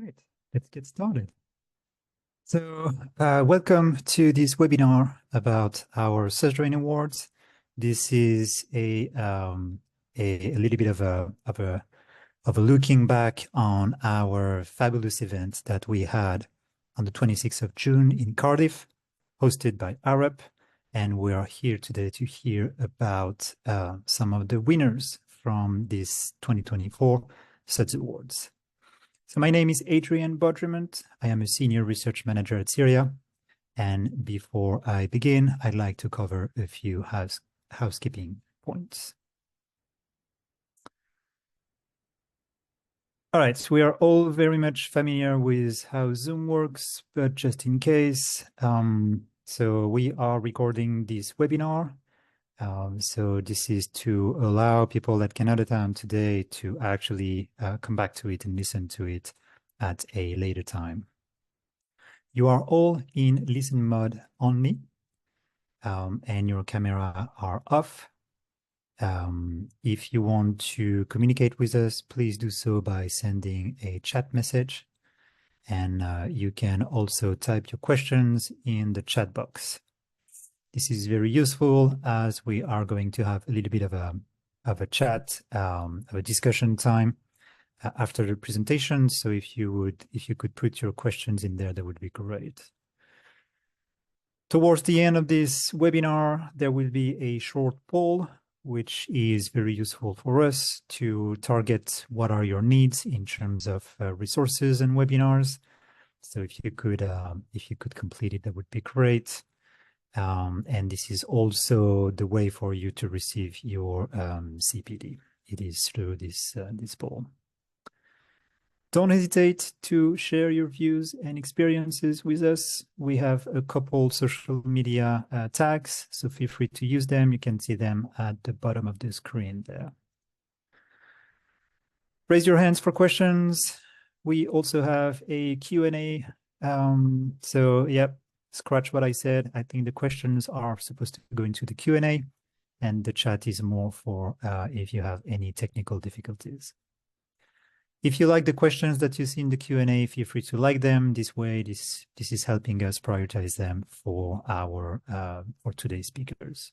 right, let's get started. So welcome to this webinar about our SuDS Awards. This is a little bit of a looking back on our fabulous event that we had on the 26th of June in Cardiff, hosted by Arup. And we are here today to hear about some of the winners from this 2024 SuDS Awards. So my name is Adrian Bodrement. I am a senior research manager at Syria. And before I begin, I'd like to cover a few housekeeping points. All right, so we are all very much familiar with how Zoom works, but just in case, so we are recording this webinar. So this is to allow people that cannot attend today to actually come back to it and listen to it at a later time. You are all in listen mode only, and your camera are off. If you want to communicate with us, please do so by sending a chat message. And you can also type your questions in the chat box. This is very useful as we are going to have a little bit of a chat, of a discussion time after the presentation. So if you could put your questions in there, that would be great. Towards the end of this webinar, there will be a short poll, which is very useful for us to target what are your needs in terms of resources and webinars. So if you could complete it, that would be great. And this is also the way for you to receive your CPD. It is through this poll. Don't hesitate to share your views and experiences with us. We have a couple social media tags, so feel free to use them. You can see them at the bottom of the screen there. Raise your hands for questions. We also have a Q&A. So, yep. Scratch what I said. I think the questions are supposed to go into the Q&A, and the chat is more for if you have any technical difficulties. If you like the questions that you see in the Q&A, feel free to like them. This way, this is helping us prioritize them for our for today's speakers.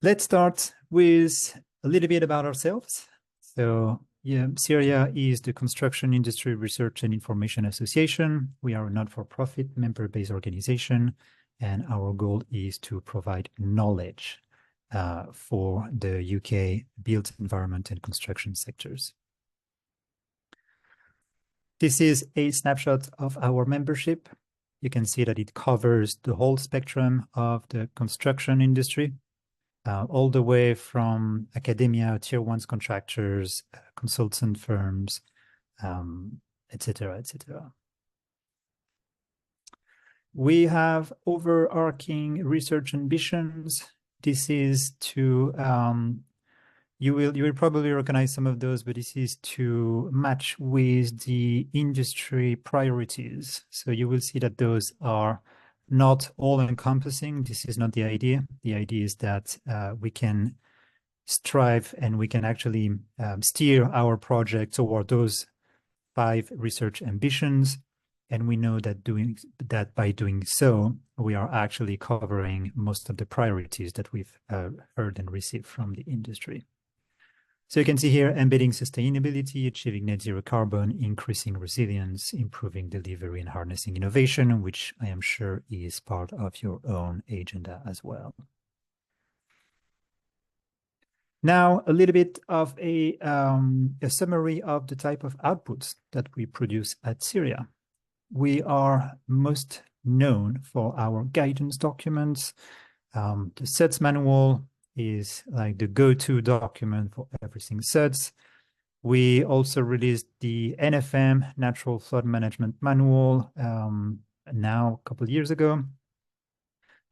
Let's start with a little bit about ourselves. So, yeah, Syria is the Construction Industry Research and Information Association. We are a not-for-profit member-based organization, and our goal is to provide knowledge for the UK built environment and construction sectors. This is a snapshot of our membership. You can see that it covers the whole spectrum of the construction industry. All the way from academia, tier 1 contractors, consultant firms, etc., etc. We have overarching research ambitions. This is to, you will probably recognize some of those, but this is to match with the industry priorities. So you will see that those are not all-encompassing. This is not the idea. The idea is that we can strive and we can actually steer our project toward those 5 research ambitions. And we know that by doing so, we are actually covering most of the priorities that we've heard and received from the industry. So you can see here, embedding sustainability, achieving net zero carbon, increasing resilience, improving delivery and harnessing innovation, which I am sure is part of your own agenda as well. Now, a little bit of a summary of the type of outputs that we produce at Syria. We are most known for our guidance documents. The SuDS manual is like the go-to document for everything SuDS. We also released the NFM, Natural Flood Management Manual, now a couple of years ago.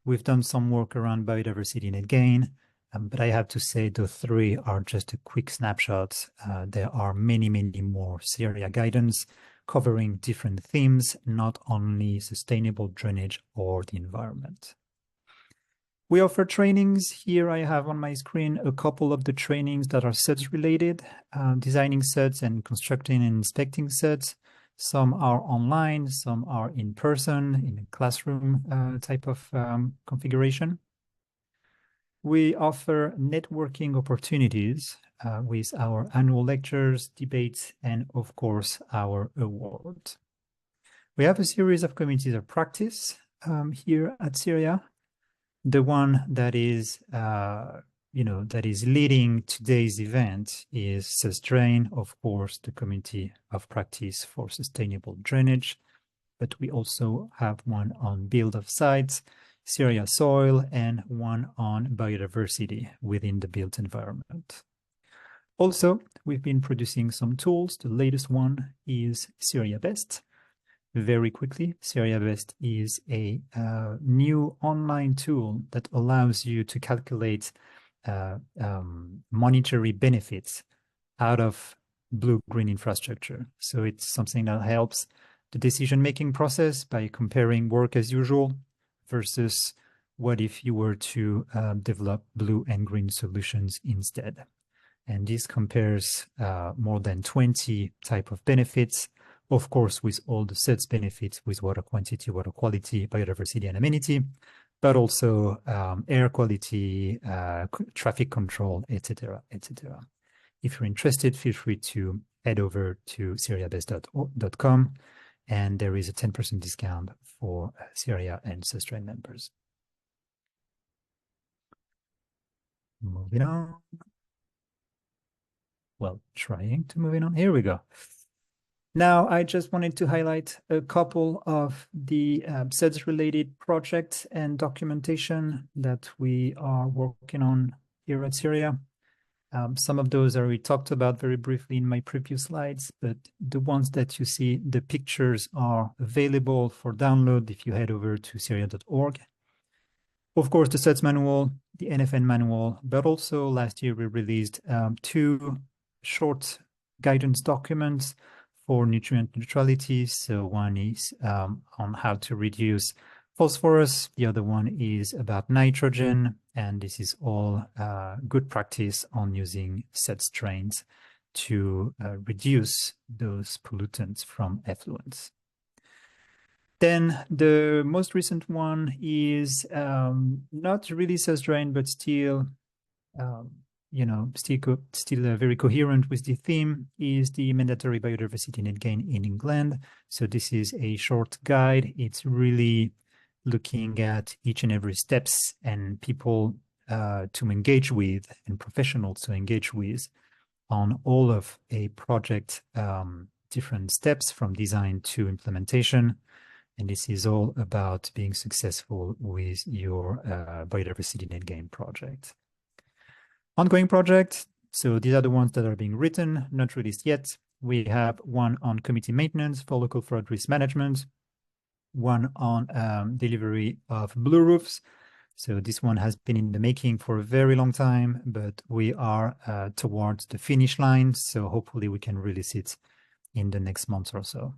We've done some work around biodiversity net gain, but I have to say the 3 are just a quick snapshot. There are many, many more Syria guidance covering different themes, not only sustainable drainage or the environment. We offer trainings. Here I have on my screen a couple of the trainings that are SuDS related, designing SuDS and constructing and inspecting SuDS. Some are online, some are in person, in a classroom type of configuration. We offer networking opportunities with our annual lectures, debates, and of course, our awards. We have a series of communities of practice here at Syria. The one that is, that is leading today's event is susdrain, of course, the community of practice for sustainable drainage. But we also have one on build of sites, Syria soil, and one on biodiversity within the built environment. Also, we've been producing some tools. The latest one is Syria Best. Very quickly, Syria Best is a new online tool that allows you to calculate monetary benefits out of blue-green infrastructure. So it's something that helps the decision-making process by comparing work as usual versus what if you were to develop blue and green solutions instead. And this compares more than 20 type of benefits, of course, with all the SuDS benefits with water quantity, water quality, biodiversity, and amenity, but also air quality, traffic control, etc., etc. If you're interested, feel free to head over to syriabest.com, and there is a 10% discount for Syria and susdrain members. Moving on. Well, trying to move on. Here we go. Now, I just wanted to highlight a couple of the SuDS-related projects and documentation that we are working on here at Syria. Some of those I already talked about very briefly in my previous slides, but the ones that you see, the pictures are available for download if you head over to syria.org. Of course, the SuDS manual, the NFN manual, but also last year we released 2 short guidance documents for nutrient neutrality. So one is on how to reduce phosphorus. The other one is about nitrogen. And this is all good practice on using SuDS drains to reduce those pollutants from effluents. Then the most recent one is not really susdrain, but still still very coherent with the theme, is the mandatory biodiversity net gain in England. So this is a short guide. It's really looking at each and every steps and people to engage with and professionals to engage with on all of a project, different steps from design to implementation. And this is all about being successful with your biodiversity net gain project. Ongoing project, so these are the ones that are being written, not released yet. We have one on community maintenance for local flood risk management, one on delivery of blue roofs. So this one has been in the making for a very long time, but we are towards the finish line. So hopefully we can release it in the next month or so.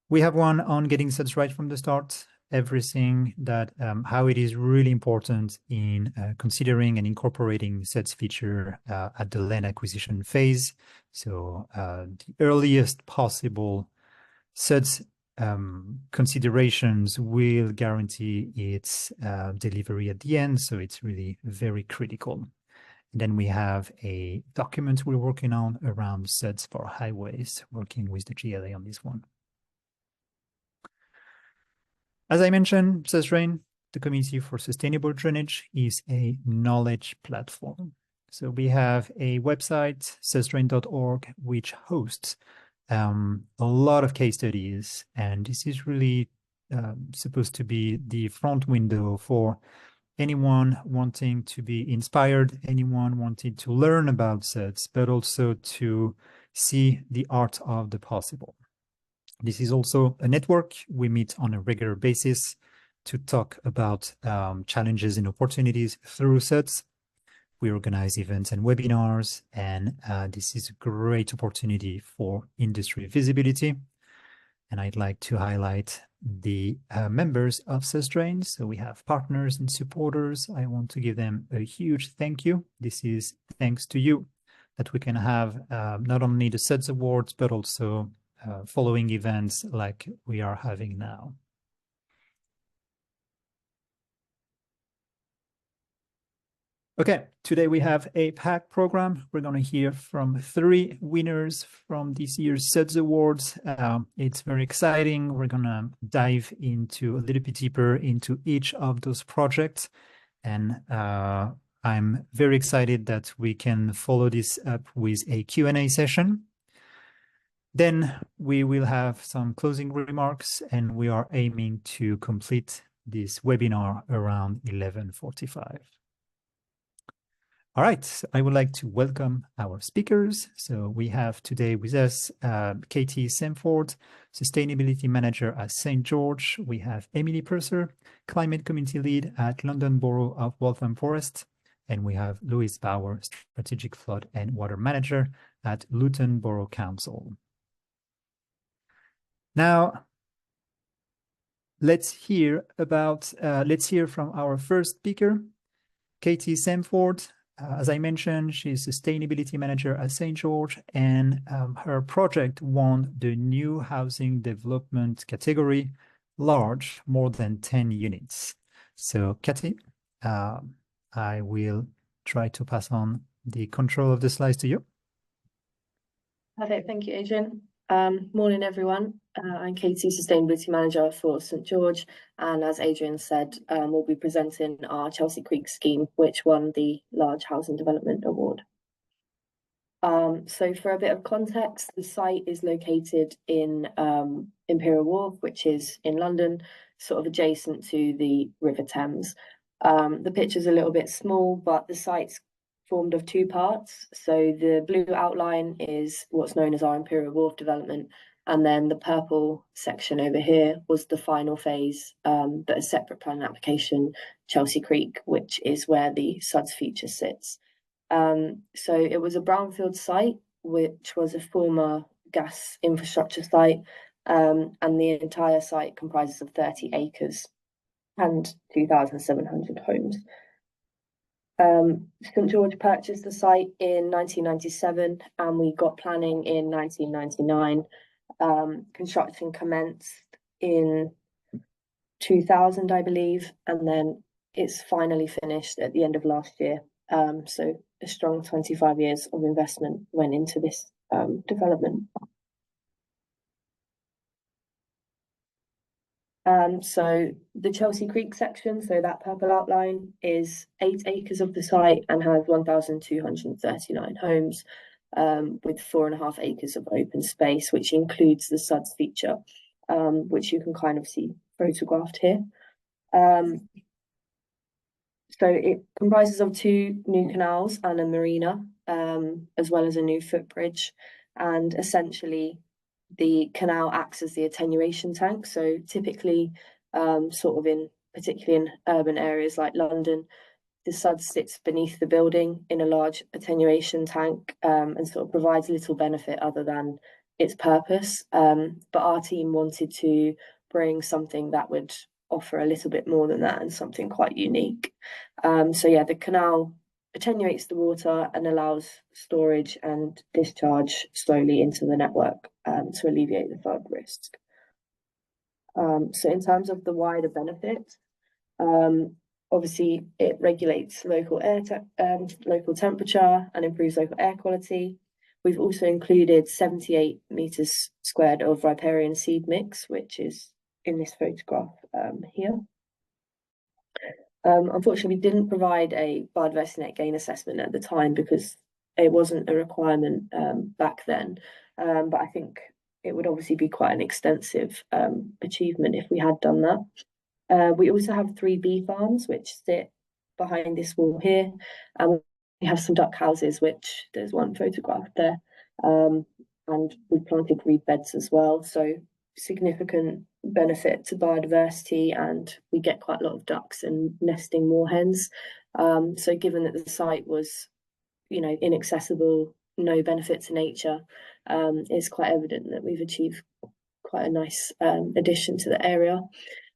We have one on getting SuDS right from the start. Everything that how it is really important in considering and incorporating SuDS feature at the land acquisition phase. So the earliest possible SuDS considerations will guarantee its delivery at the end. So it's really very critical. And then we have a document we're working on around SuDS for highways, working with the GLA on this one. As I mentioned, susdrain, the Community for Sustainable Drainage, is a knowledge platform. So we have a website, susdrain.org, which hosts a lot of case studies. And this is really supposed to be the front window for anyone wanting to be inspired, anyone wanting to learn about SuDS, but also to see the art of the possible. This is also a network. We meet on a regular basis to talk about challenges and opportunities through SuDS. We organize events and webinars, and this is a great opportunity for industry visibility. And I'd like to highlight the members of susdrain. So we have partners and supporters. I want to give them a huge thank you. This is thanks to you that we can have not only the SuDS Awards, but also following events like we are having now. Okay, today we have a packed program. We're going to hear from 3 winners from this year's SuDS Awards. It's very exciting. We're going to dive into a little bit deeper into each of those projects. And I'm very excited that we can follow this up with a Q&A session. Then we will have some closing remarks, and we are aiming to complete this webinar around 11:45. All right, so I would like to welcome our speakers. So we have today with us Katie Samford, Sustainability Manager at St. George. We have Emily Purser, Climate Community Lead at London Borough of Waltham Forest. And we have Louise Bauer, Strategic Flood and Water Manager at Luton Borough Council. Now, let's hear from our first speaker, Katie Samford. As I mentioned, she's Sustainability Manager at St. George, and her project won the New Housing Development category, large, more than 10 units. So, Katie, I will try to pass on the control of the slides to you. Perfect, thank you, Adrian. Morning, everyone. I'm Katie, Sustainability Manager for St. George, and as Adrian said, we'll be presenting our Chelsea Creek scheme, which won the Large Housing Development Award. So for a bit of context, the site is located in Imperial Wharf, which is in London, sort of adjacent to the River Thames. The picture's a little bit small, but the site's formed of 2 parts. So the blue outline is what's known as our Imperial Wharf development, and then the purple section over here was the final phase, but a separate planning application, Chelsea Creek, which is where the SuDS feature sits. So it was a brownfield site, which was a former gas infrastructure site, and the entire site comprises of 30 acres and 2,700 homes. St. George purchased the site in 1997, and we got planning in 1999. Construction commenced in 2000, I believe, and then it's finally finished at the end of last year. So a strong 25 years of investment went into this development. So the Chelsea Creek section, so that purple outline, is 8 acres of the site and has 1,239 homes, with 4.5 acres of open space, which includes the SuDS feature, which you can kind of see photographed here. So it comprises of 2 new canals and a marina, as well as a new footbridge, and essentially the canal acts as the attenuation tank. So typically, particularly in urban areas like London, the SuDS sits beneath the building in a large attenuation tank, and sort of provides little benefit other than its purpose. But our team wanted to bring something that would offer a little bit more than that, and something quite unique. So yeah, the canal attenuates the water and allows storage and discharge slowly into the network, to alleviate the flood risk. So in terms of the wider benefit, obviously it regulates local temperature and improves local air quality. We've also included 78 meters squared of riparian seed mix, which is in this photograph here. Unfortunately, we didn't provide a biodiversity net gain assessment at the time because it wasn't a requirement back then. But I think it would obviously be quite an extensive achievement if we had done that. We also have 3 bee farms which sit behind this wall here, and we have some duck houses, which there's one photograph there, and we planted reed beds as well. So significant benefit to biodiversity, and we get quite a lot of ducks and nesting moorhens. So given that the site was, inaccessible, no benefit to nature, it's quite evident that we've achieved quite a nice addition to the area.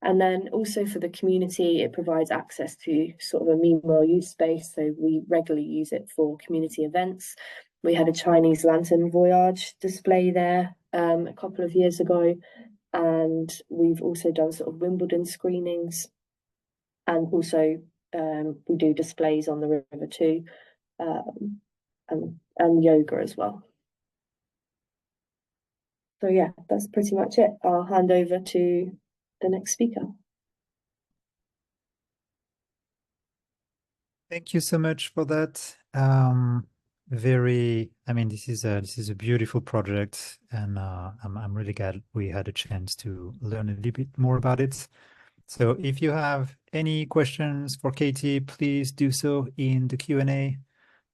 And then also for the community, it provides access to sort of a meanwhile use space. So we regularly use it for community events. We had a Chinese lantern voyage display there a couple of years ago. And we've also done sort of Wimbledon screenings. And also we do displays on the river too, and yoga as well. So yeah, that's pretty much it. I'll hand over to the next speaker. Thank you so much for that. I mean, this is a beautiful project, and I'm really glad we had a chance to learn a little bit more about it. So if you have any questions for Katie, please do so in the Q&A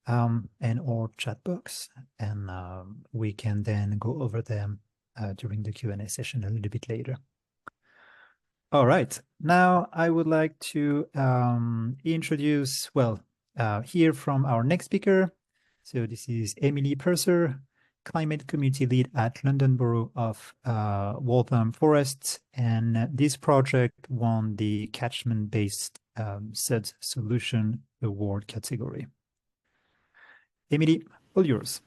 and or chat box, and we can then go over them during the Q&A session a little bit later. All right, now I would like to introduce, hear from our next speaker. So this is Emily Purser, Climate Community Lead at London Borough of Waltham Forest, and this project won the Catchment-Based SuDS Solution Award category. Emily, all yours.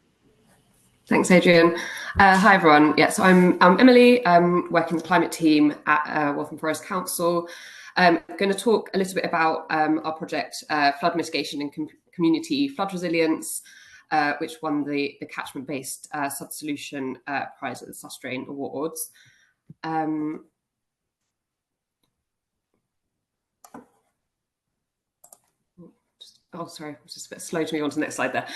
Thanks, Adrian. Hi, everyone. Yeah, so I'm Emily, working the climate team at Waltham Forest Council. I'm going to talk a little bit about our project, Flood Mitigation and Community Flood Resilience, which won the Catchment-Based SuDS Solution Prize at the SuDS Awards. Sorry, it's just a bit slow to move on to the next slide there.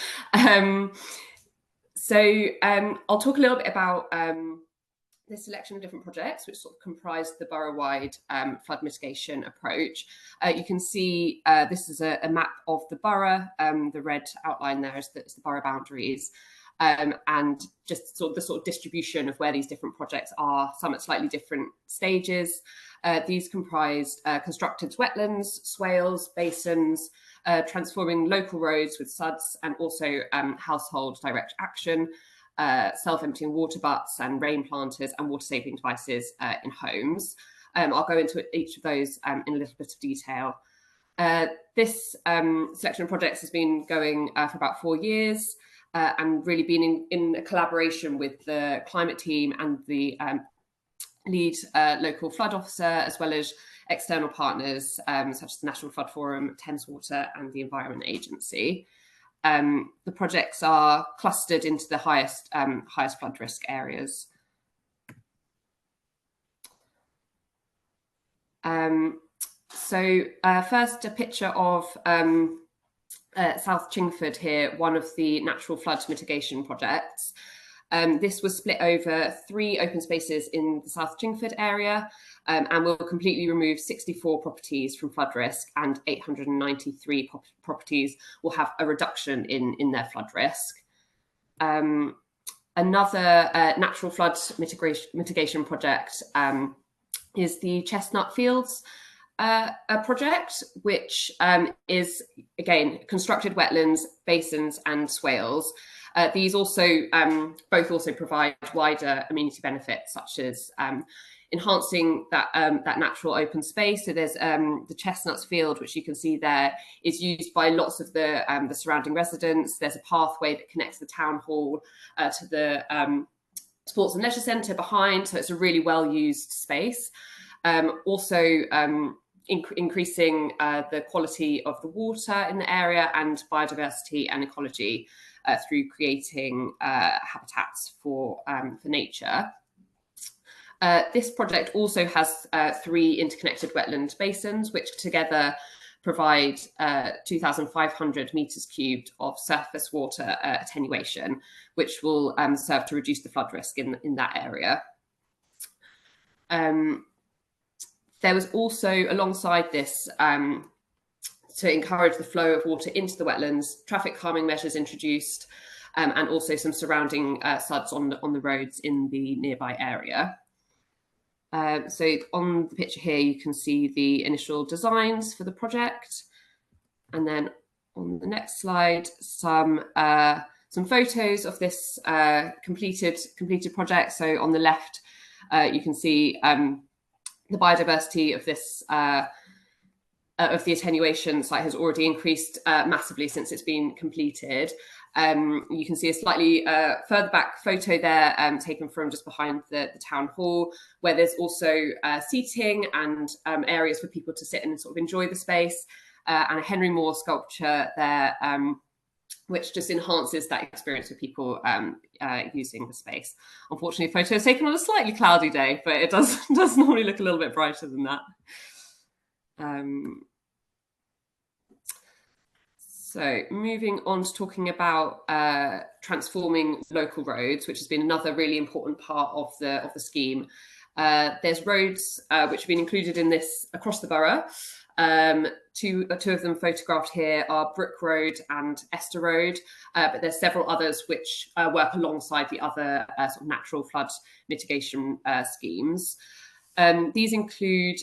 I'll talk a little bit about the selection of different projects, which sort of comprise the borough-wide flood mitigation approach. You can see this is a map of the borough. The red outline there is the borough boundaries, and just sort of the sort of distribution of where these different projects are, some at slightly different stages. These comprise constructed wetlands, swales, basins, transforming local roads with SuDS, and also household direct action, self-emptying water butts and rain planters and water-saving devices in homes. I'll go into each of those in a little bit of detail. This selection of projects has been going for about 4 years and really been in a collaboration with the climate team and the lead local flood officer, as well as external partners such as the National Flood Forum, Thames Water and the Environment Agency. The projects are clustered into the highest flood risk areas. First, a picture of South Chingford here, one of the natural flood mitigation projects. This was split over 3 open spaces in the South Chingford area, and will completely remove 64 properties from flood risk, and 893 properties will have a reduction in their flood risk. Another natural flood mitigation project is the Chestnut Fields project, which is, again, constructed wetlands, basins and swales. These also both also provide wider amenity benefits, such as enhancing that natural open space. So there's the Chestnuts Field, which you can see there, is used by lots of the surrounding residents. There's a pathway that connects the town hall to the sports and leisure centre behind, so it's a really well used space. Also increasing the quality of the water in the area and biodiversity and ecology through creating habitats for nature. This project also has 3 interconnected wetland basins, which together provide 2,500 metres cubed of surface water attenuation, which will serve to reduce the flood risk in that area. There was also, alongside this, to encourage the flow of water into the wetlands, traffic calming measures introduced, and also some surrounding SuDS on the roads in the nearby area. So on the picture here, you can see the initial designs for the project. And then on the next slide, some photos of this completed project. So on the left, You can see the biodiversity of this of the attenuation site has already increased massively since it's been completed. You can see a slightly further back photo there taken from just behind the town hall, where there's also seating and areas for people to sit and sort of enjoy the space, and a Henry Moore sculpture there, which just enhances that experience for people using the space. Unfortunately, a photo is taken on a slightly cloudy day, but it does normally look a little bit brighter than that. So moving on to talking about transforming local roads, which has been another really important part of the scheme. There's roads which have been included in this across the borough. Two of them photographed here are Brook Road and Esther Road, but there's several others which work alongside the other sort of natural flood mitigation schemes. These include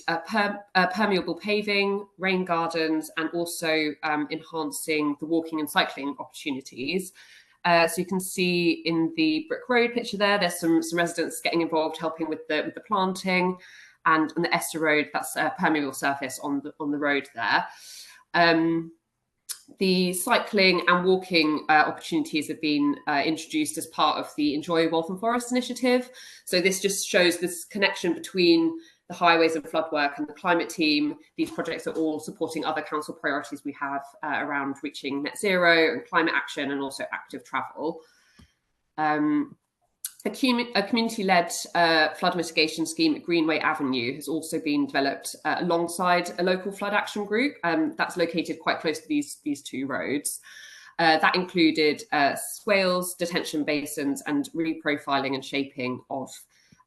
permeable paving, rain gardens, and also enhancing the walking and cycling opportunities. So you can see in the Brook Road picture there's some residents getting involved, helping with the planting, and on the Esther Road, that's a permeable surface on the road there. The cycling and walking opportunities have been introduced as part of the Enjoy Waltham Forest initiative. So this just shows this connection between the highways and flood work and the climate team. These projects are all supporting other council priorities we have around reaching net zero and climate action, and also active travel. A community-led flood mitigation scheme at Greenway Avenue has also been developed alongside a local flood action group that's located quite close to these two roads. That included swales, detention basins, and reprofiling and shaping of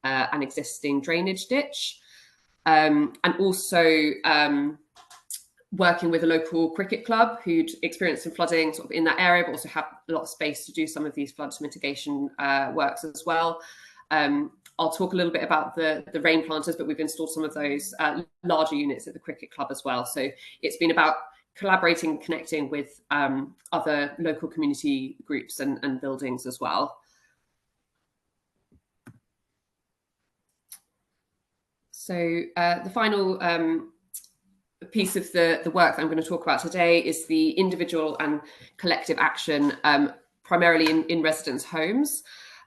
an existing drainage ditch, and also working with a local cricket club who'd experienced some flooding sort of in that area, but also have a lot of space to do some of these flood mitigation works as well. I'll talk a little bit about the rain planters, but we've installed some of those larger units at the cricket club as well. So it's been about collaborating, connecting with other local community groups and buildings as well. So the final piece of the work that I'm going to talk about today is the individual and collective action, primarily in residents' homes.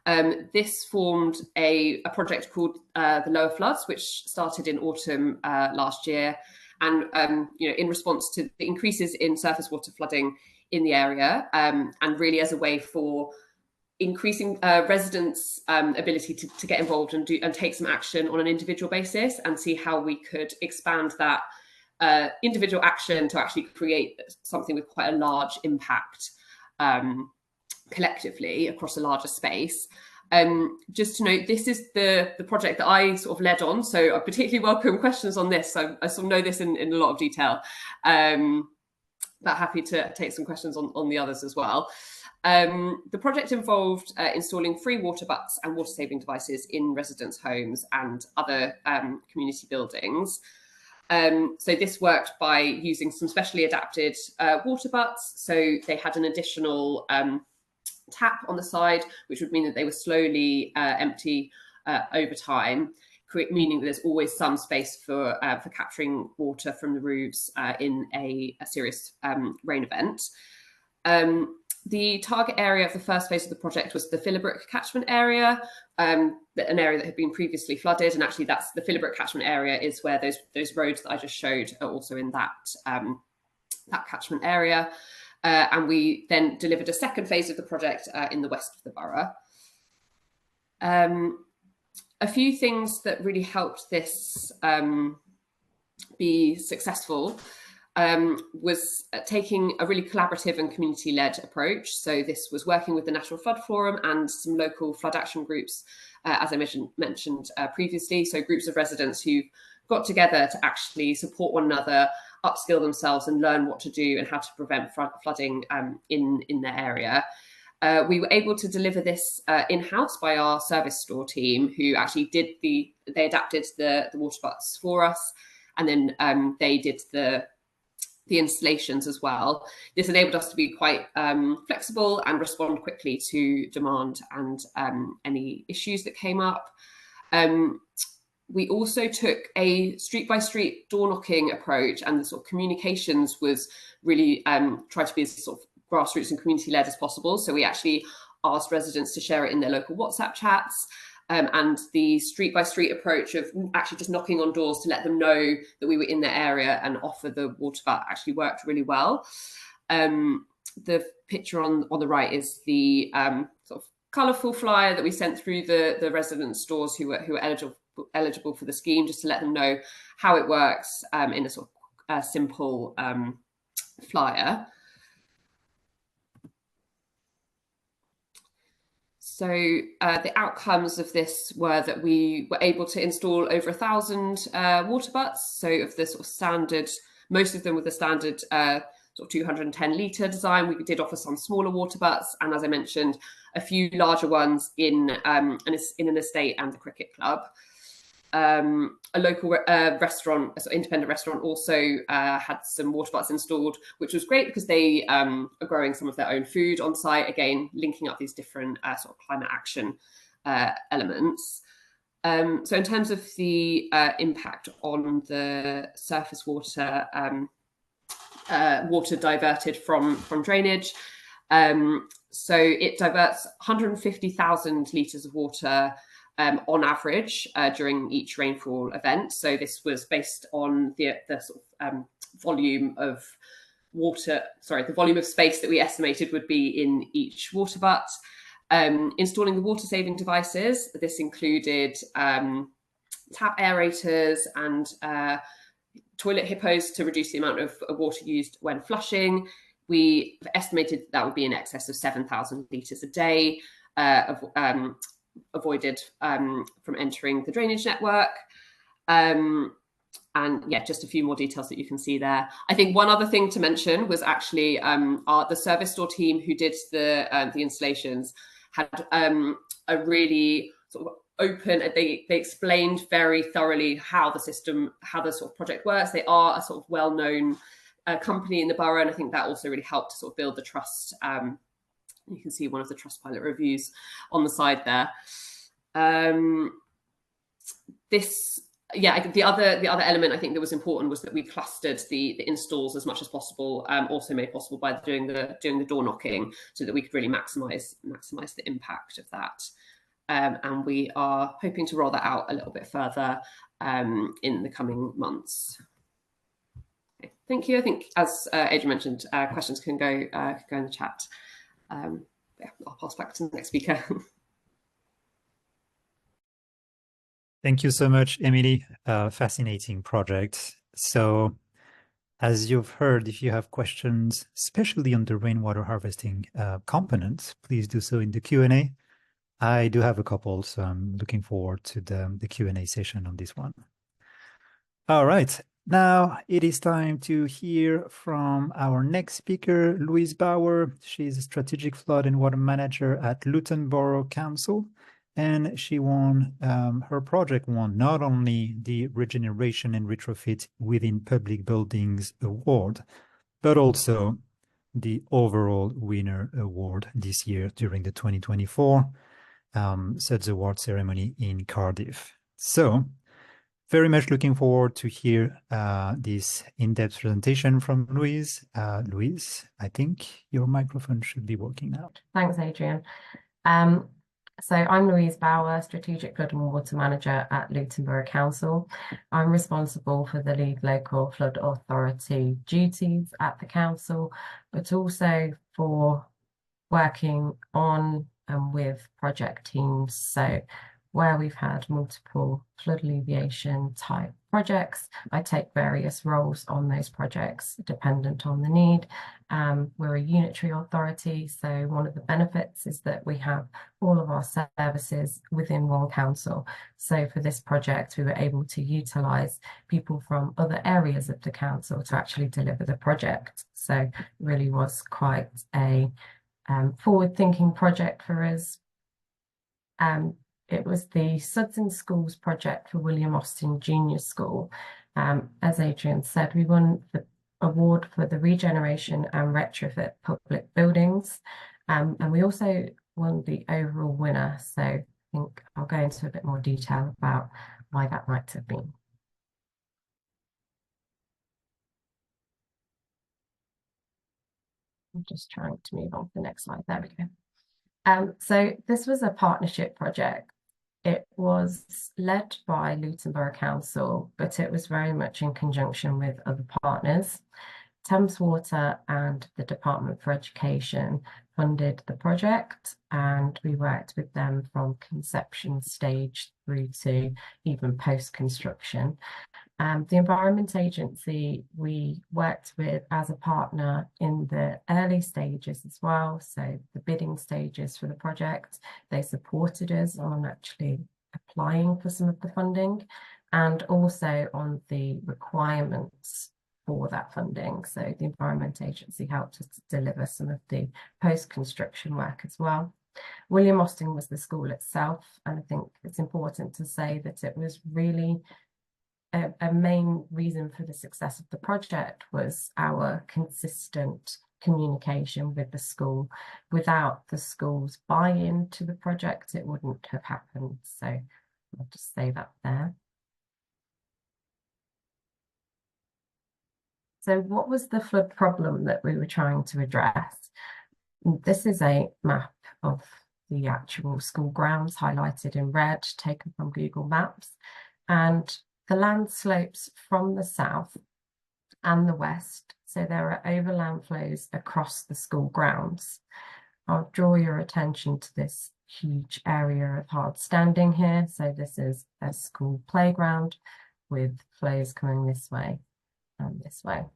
This formed a project called the Lower Floods, which started in autumn last year, and in response to the increases in surface water flooding in the area, and really as a way for increasing residents' ability to get involved and take some action on an individual basis, and see how we could expand that individual action to actually create something with quite a large impact collectively across a larger space. Just to note, this is the project that I sort of led on, so I particularly welcome questions on this. So I sort of know this in a lot of detail, but happy to take some questions on the others as well. The project involved installing free water butts and water saving devices in residents' homes and other community buildings. So this worked by using some specially adapted water butts. So they had an additional tap on the side, which would mean that they were slowly empty over time, meaning that there's always some space for capturing water from the roofs in a serious rain event. The target area of the first phase of the project was the Philibrook catchment area, an area that had been previously flooded, and actually that's the Philibrook catchment area is where those roads that I just showed are also in that catchment area. And we then delivered a second phase of the project in the west of the borough. A few things that really helped this be successful was taking a really collaborative and community-led approach. So this was working with the National Flood Forum and some local flood action groups, as I mentioned previously. So groups of residents who got together to actually support one another, upskill themselves and learn what to do and how to prevent flooding in their area. We were able to deliver this in-house by our service store team, who actually they adapted the water butts for us, and then they did the installations as well. This enabled us to be quite flexible and respond quickly to demand and any issues that came up. We also took a street-by-street door-knocking approach, and the sort of communications was really tried to be as sort of grassroots and community-led as possible. So we actually asked residents to share it in their local WhatsApp chats, and the street-by-street approach of actually just knocking on doors to let them know that we were in their area and offer the water butt actually worked really well. The picture on the right is the sort of colourful flyer that we sent through the resident stores who were eligible for the scheme, just to let them know how it works in a sort of simple flyer. So the outcomes of this were that we were able to install over 1,000 water butts. So of the sort of standard, most of them with the standard sort of 210 litre design. We did offer some smaller water butts, and as I mentioned, a few larger ones in an estate and the cricket club. A local restaurant, a sort of independent restaurant, also had some water butts installed, which was great because they are growing some of their own food on site, again, linking up these different sort of climate action elements. So in terms of the impact on the surface water, water diverted from drainage, so it diverts 150,000 litres of water on average during each rainfall event. So this was based on the sort of volume of water, the volume of space that we estimated would be in each water butt. Installing the water saving devices, this included tap aerators and toilet hippos to reduce the amount of water used when flushing. We estimated that would be in excess of 7,000 litres a day avoided from entering the drainage network. And yeah, just a few more details that you can see there. I think one other thing to mention was actually the service store team who did the installations had a really sort of open, they explained very thoroughly how the system, how the sort of project works. They are a sort of well-known company in the borough, and I think that also really helped to sort of build the trust. You can see one of the Trustpilot reviews on the side there. The other element I think that was important was that we clustered the installs as much as possible, also made possible by doing the door knocking, so that we could really maximise the impact of that. And we are hoping to roll that out a little bit further in the coming months. Okay, thank you. I think, as Adrian mentioned, questions can go in the chat. Yeah, I'll pass back to the next speaker. Thank you so much, Emily. Fascinating project. So, as you've heard, if you have questions, especially on the rainwater harvesting component, please do so in the Q&A. I do have a couple, so I'm looking forward to the Q&A session on this one. All right. Now it is time to hear from our next speaker, Louise Bauer. She's a strategic flood and water manager at Luton Borough Council, and she won, her project won not only the Regeneration and Retrofit Within Public Buildings Award, but also the overall winner award this year during the 2024 SuDS Award ceremony in Cardiff. So, very much looking forward to hear this in-depth presentation from Louise. Louise, I think your microphone should be working now. Thanks, Adrian. So I'm Louise Bauer, Strategic Flood and Water Manager at Luton Borough Council. I'm responsible for the lead local flood authority duties at the council, but also for working on and with project teams. So where we've had multiple flood alleviation type projects, I take various roles on those projects dependent on the need. We're a unitary authority, so one of the benefits is that we have all of our services within one council. So for this project, we were able to utilise people from other areas of the council to actually deliver the project. So it really was quite a forward-thinking project for us. It was the SuDS in Schools project for William Austin Junior School. As Adrian said, we won the award for the regeneration and retrofit public buildings. And we also won the overall winner. So think I'll go into a bit more detail about why that might have been. I'm just trying to move on to the next slide. There we go. So this was a partnership project. It was led by Luton Borough Council, but it was very much in conjunction with other partners. Thames Water and the Department for Education funded the project, and we worked with them from conception stage through to even post-construction. The Environment Agency we worked with as a partner in the early stages as well, so the bidding stages for the project. They supported us on actually applying for some of the funding and also on the requirements for that funding. So the Environment Agency helped us to deliver some of the post-construction work as well. William Austin was the school itself, and I think it's important to say that it was really a main reason for the success of the project was our consistent communication with the school. Without the school's buy-in to the project, it wouldn't have happened. So I'll just say that there. So what was the flood problem that we were trying to address? This is a map of the actual school grounds highlighted in red, taken from Google Maps. And the land slopes from the south and the west, so there are overland flows across the school grounds. I'll draw your attention to this huge area of hard standing here. So this is a school playground with flows coming this way and this way.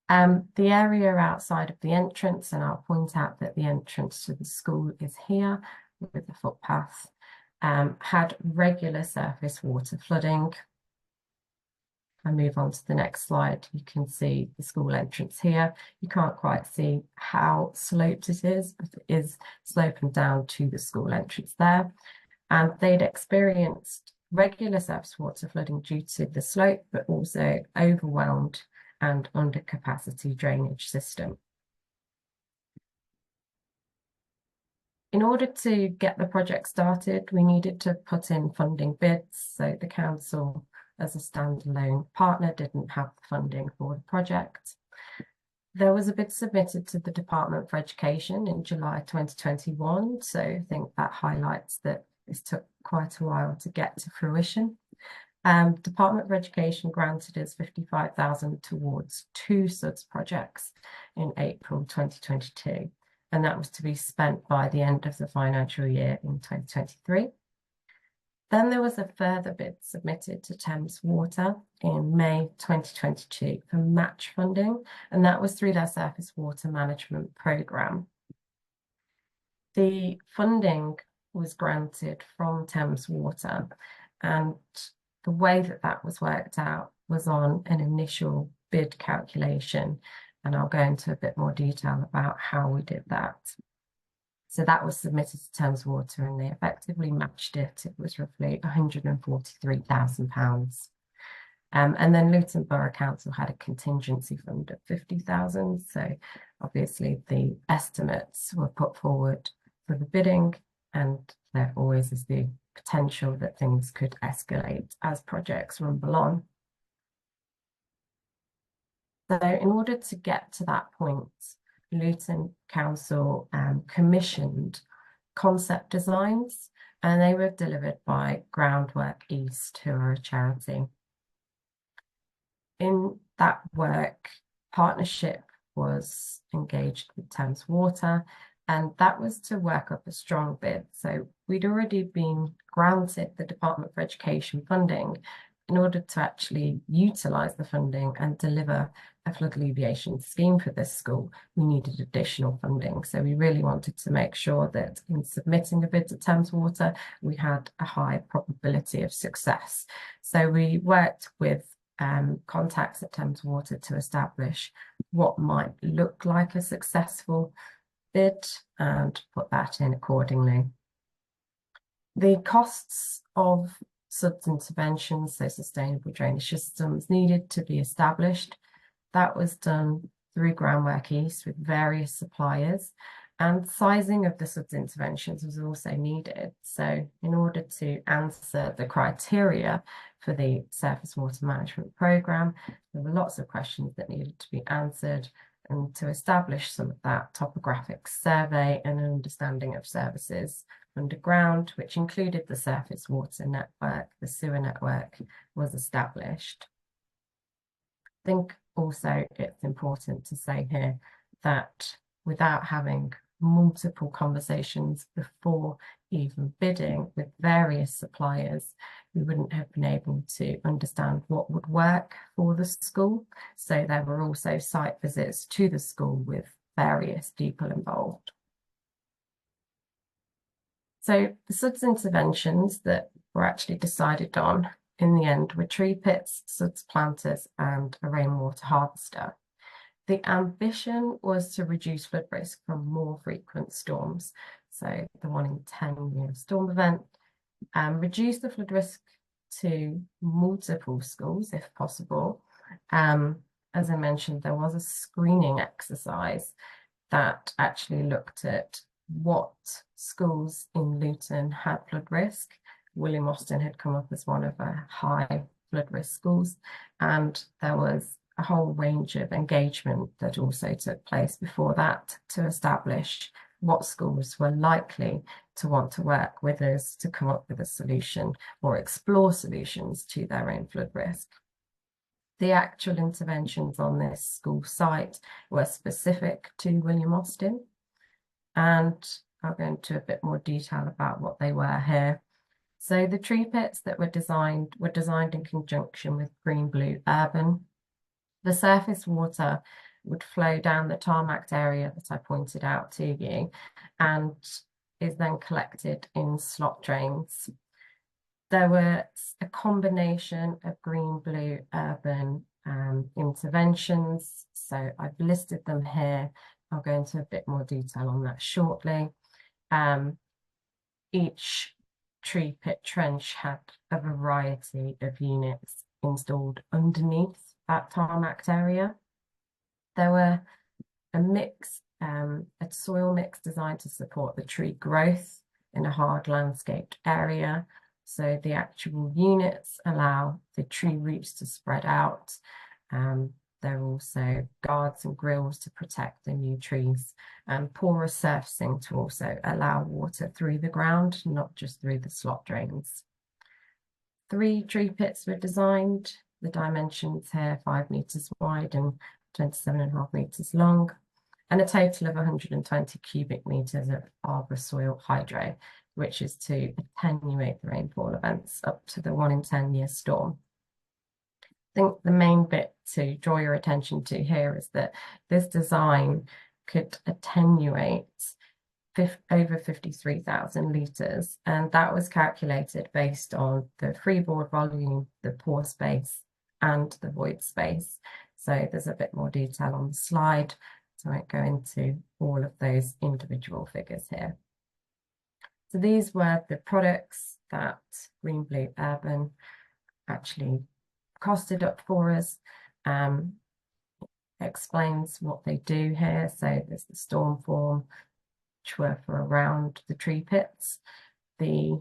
The area outside of the entrance, and I'll point out that the entrance to the school is here with the footpath, had regular surface water flooding. I move on to the next slide. You can see the school entrance here. You can't quite see how sloped it is, but it is sloping down to the school entrance there. And they'd experienced regular surface water flooding due to the slope, but also overwhelmed and under capacity drainage system. In order to get the project started, we needed to put in funding bids. So the council, as a standalone partner, didn't have the funding for the project. There was a bid submitted to the Department for Education in July 2021. So I think that highlights that this took quite a while to get to fruition. Department for Education granted us $55,000 towards 2 SuDS projects in April 2022. And that was to be spent by the end of the financial year in 2023. Then there was a further bid submitted to Thames Water in May 2022 for match funding, and that was through their surface water management programme. The funding was granted from Thames Water, and the way that that was worked out was on an initial bid calculation. And I'll go into a bit more detail about how we did that. So that was submitted to Thames Water and they effectively matched it. It was roughly £143,000. And then Luton Borough Council had a contingency fund of £50,000. So obviously the estimates were put forward for the bidding, and there always is the potential that things could escalate as projects rumble on. So in order to get to that point, Luton Council commissioned concept designs, and they were delivered by Groundwork East, who are a charity. In that work, partnership was engaged with Thames Water, and that was to work up a strong bid. So we'd already been granted the Department for Education funding. In order to actually utilise the funding and deliver a flood alleviation scheme for this school, we needed additional funding. So we really wanted to make sure that in submitting a bid to Thames Water, we had a high probability of success. So we worked with contacts at Thames Water to establish what might look like a successful bid and put that in accordingly. The costs of SuDS interventions, so sustainable drainage systems, needed to be established. That was done through Groundwork East with various suppliers, And sizing of the SuDS interventions was also needed. So in order to answer the criteria for the surface water management programme, there were lots of questions that needed to be answered, and to establish some of that topographic survey and an understanding of services underground, which included the surface water network, the sewer network, was established. I think also it's important to say here that without having multiple conversations before even bidding with various suppliers, we wouldn't have been able to understand what would work for the school. So there were also site visits to the school with various people involved. So the SuDS interventions that were actually decided on in the end were tree pits, SuDS planters, and a rainwater harvester. The ambition was to reduce flood risk from more frequent storms, so the 1 in 10-year storm event, reduce the flood risk to multiple schools if possible. As I mentioned, there was a screening exercise that actually looked at what schools in Luton had flood risk. William Austin had come up as one of a high flood risk schools, and there was a whole range of engagement that also took place before that to establish what schools were likely to want to work with us to come up with a solution or explore solutions to their own flood risk. The actual interventions on this school site were specific to William Austin, and I'll go into a bit more detail about what they were here. So the tree pits that were designed in conjunction with Green Blue Urban. The surface water would flow down the tarmacked area that I pointed out to you and is then collected in slot drains. There were a combination of Green Blue Urban interventions. So I've listed them here. I'll go into a bit more detail on that shortly. Each tree pit trench had a variety of units installed underneath that tarmacked area. There were a soil mix designed to support the tree growth in a hard landscaped area. So the actual units allow the tree roots to spread out. There are also guards and grills to protect the new trees, and porous surfacing to also allow water through the ground, not just through the slot drains. 3 tree pits were designed. The dimensions here, 5 metres wide and 27.5 metres long, and a total of 120 cubic metres of arbor soil hydro, which is to attenuate the rainfall events up to the 1 in 10-year storm. I think the main bit to draw your attention to here is that this design could attenuate over 53,000 litres, and that was calculated based on the freeboard volume, the pore space, and the void space. So there's a bit more detail on the slide, so I won't go into all of those individual figures here. So these were the products that Green Blue Urban actually costed up for us. Explains what they do here. So there's the storm form, which were for around the tree pits, the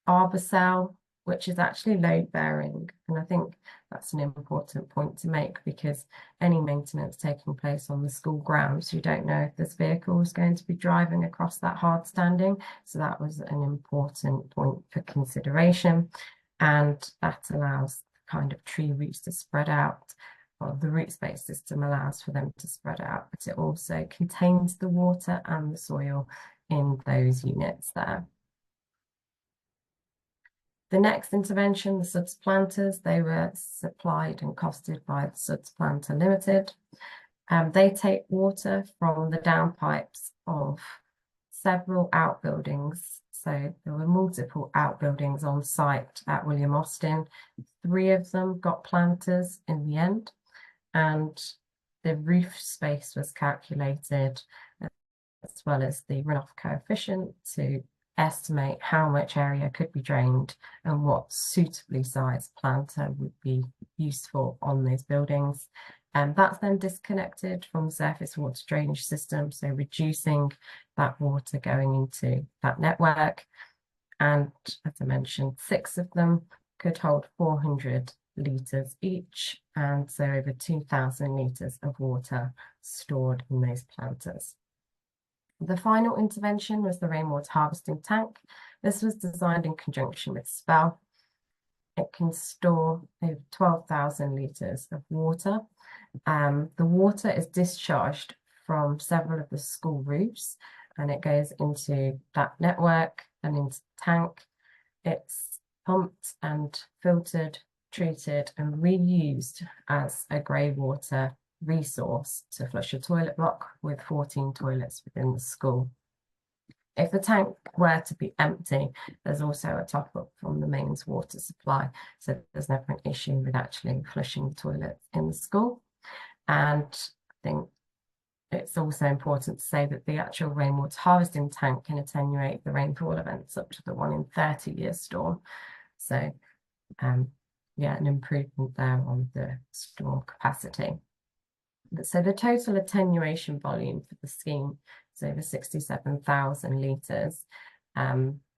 arbor cell, which is actually load bearing, and I think that's an important point to make, because any maintenance taking place on the school grounds, you don't know if this vehicle is going to be driving across that hard standing, so that was an important point for consideration, and that allows kind of tree roots to spread out. Well, the root space system allows for them to spread out, but it also contains the water and the soil in those units there. The next intervention, the SuDS planters, they were supplied and costed by the SuDS Planter Limited. They take water from the downpipes of several outbuildings. So there were multiple outbuildings on site at William Austin. 3 of them got planters in the end, and the roof space was calculated, as well as the runoff coefficient, to estimate how much area could be drained and what suitably sized planter would be useful on those buildings. And that's then disconnected from the surface water drainage system, so reducing that water going into that network. And as I mentioned, 6 of them could hold 400 litres each, and so over 2,000 litres of water stored in those planters. The final intervention was the rainwater harvesting tank. This was designed in conjunction with SPEL. It can store over 12,000 litres of water. The water is discharged from several of the school roofs, and it goes into that network and into the tank. It's pumped and filtered, treated and reused as a grey water resource to flush a toilet block with 14 toilets within the school. If the tank were to be empty, there's also a top up from the mains water supply, so there's never an issue with actually flushing the toilet in the school. And I think it's also important to say that the actual rainwater harvesting tank can attenuate the rainfall events up to the 1 in 30-year storm. So yeah, an improvement there on the storm capacity. So the total attenuation volume for the scheme is over 67,000 litres.